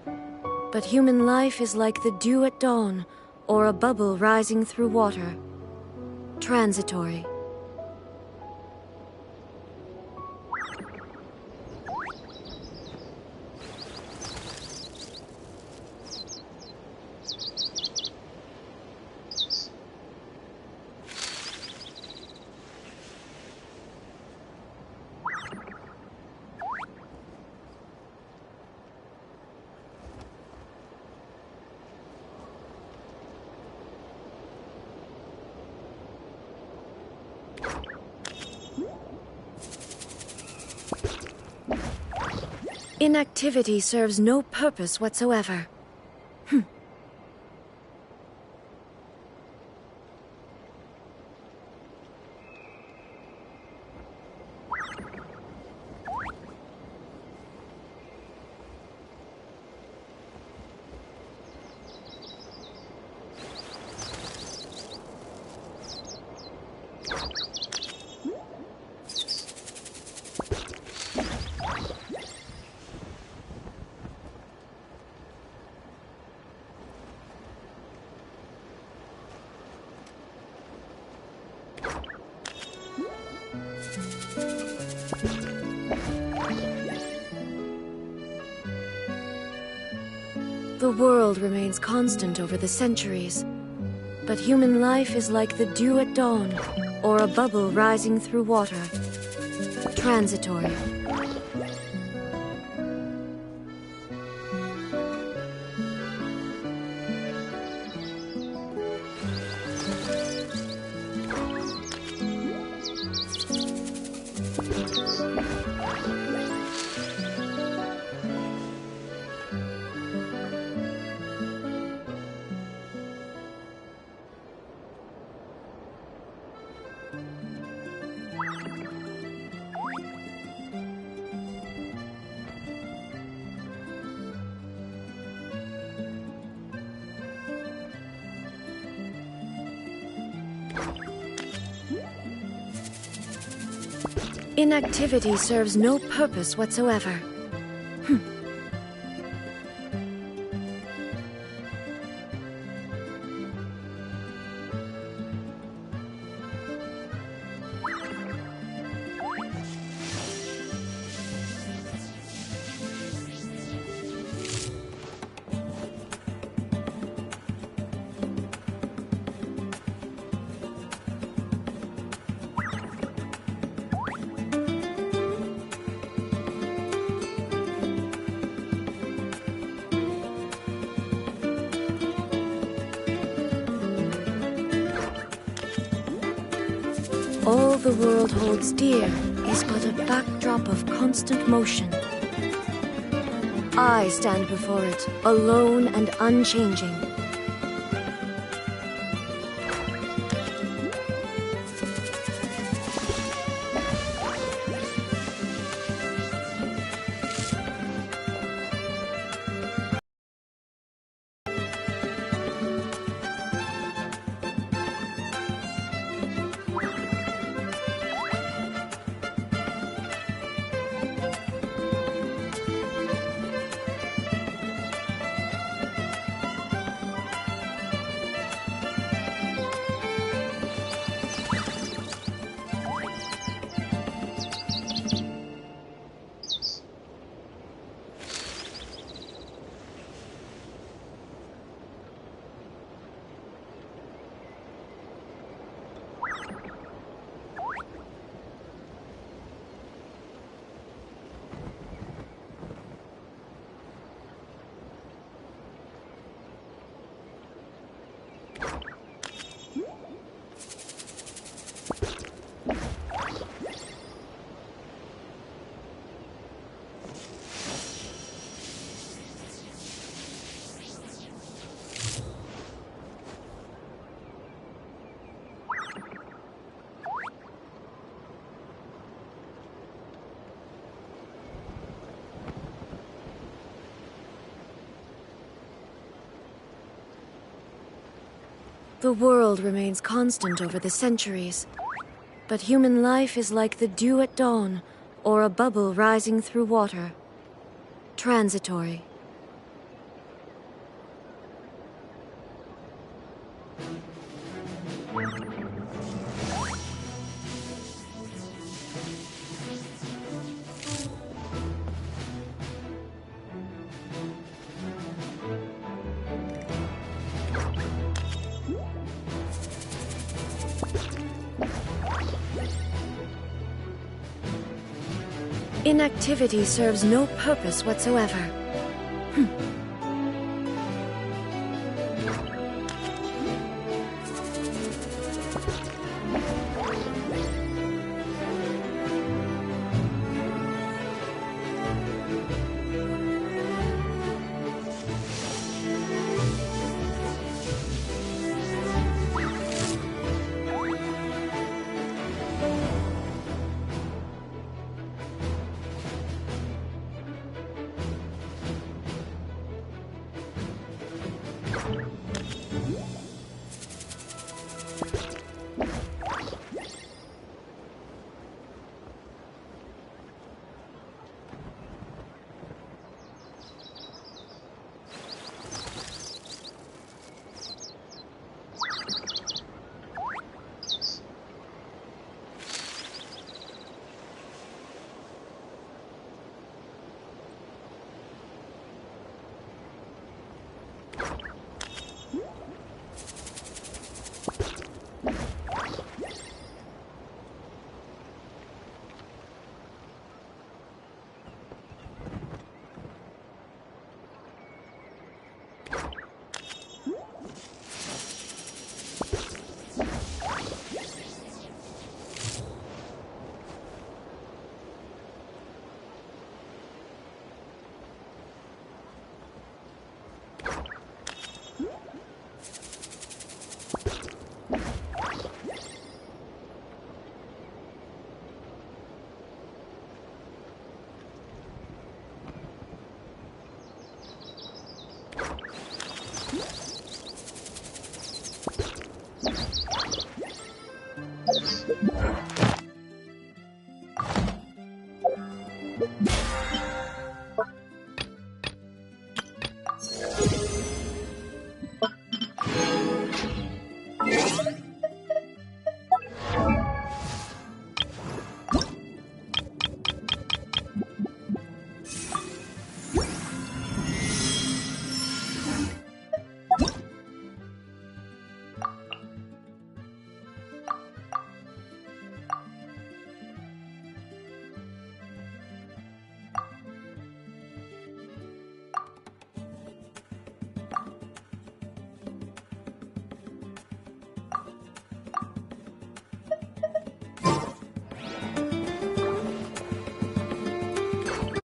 but human life is like the dew at dawn, or a bubble rising through water. Transitory. Inactivity serves no purpose whatsoever. The world remains constant over the centuries, but human life is like the dew at dawn, or a bubble rising through water. Transitory. Inactivity serves no purpose whatsoever. All the world holds dear is but a backdrop of constant motion. I stand before it, alone and unchanging. The world remains constant over the centuries, but human life is like the dew at dawn, or a bubble rising through water. Transitory. Inactivity serves no purpose whatsoever.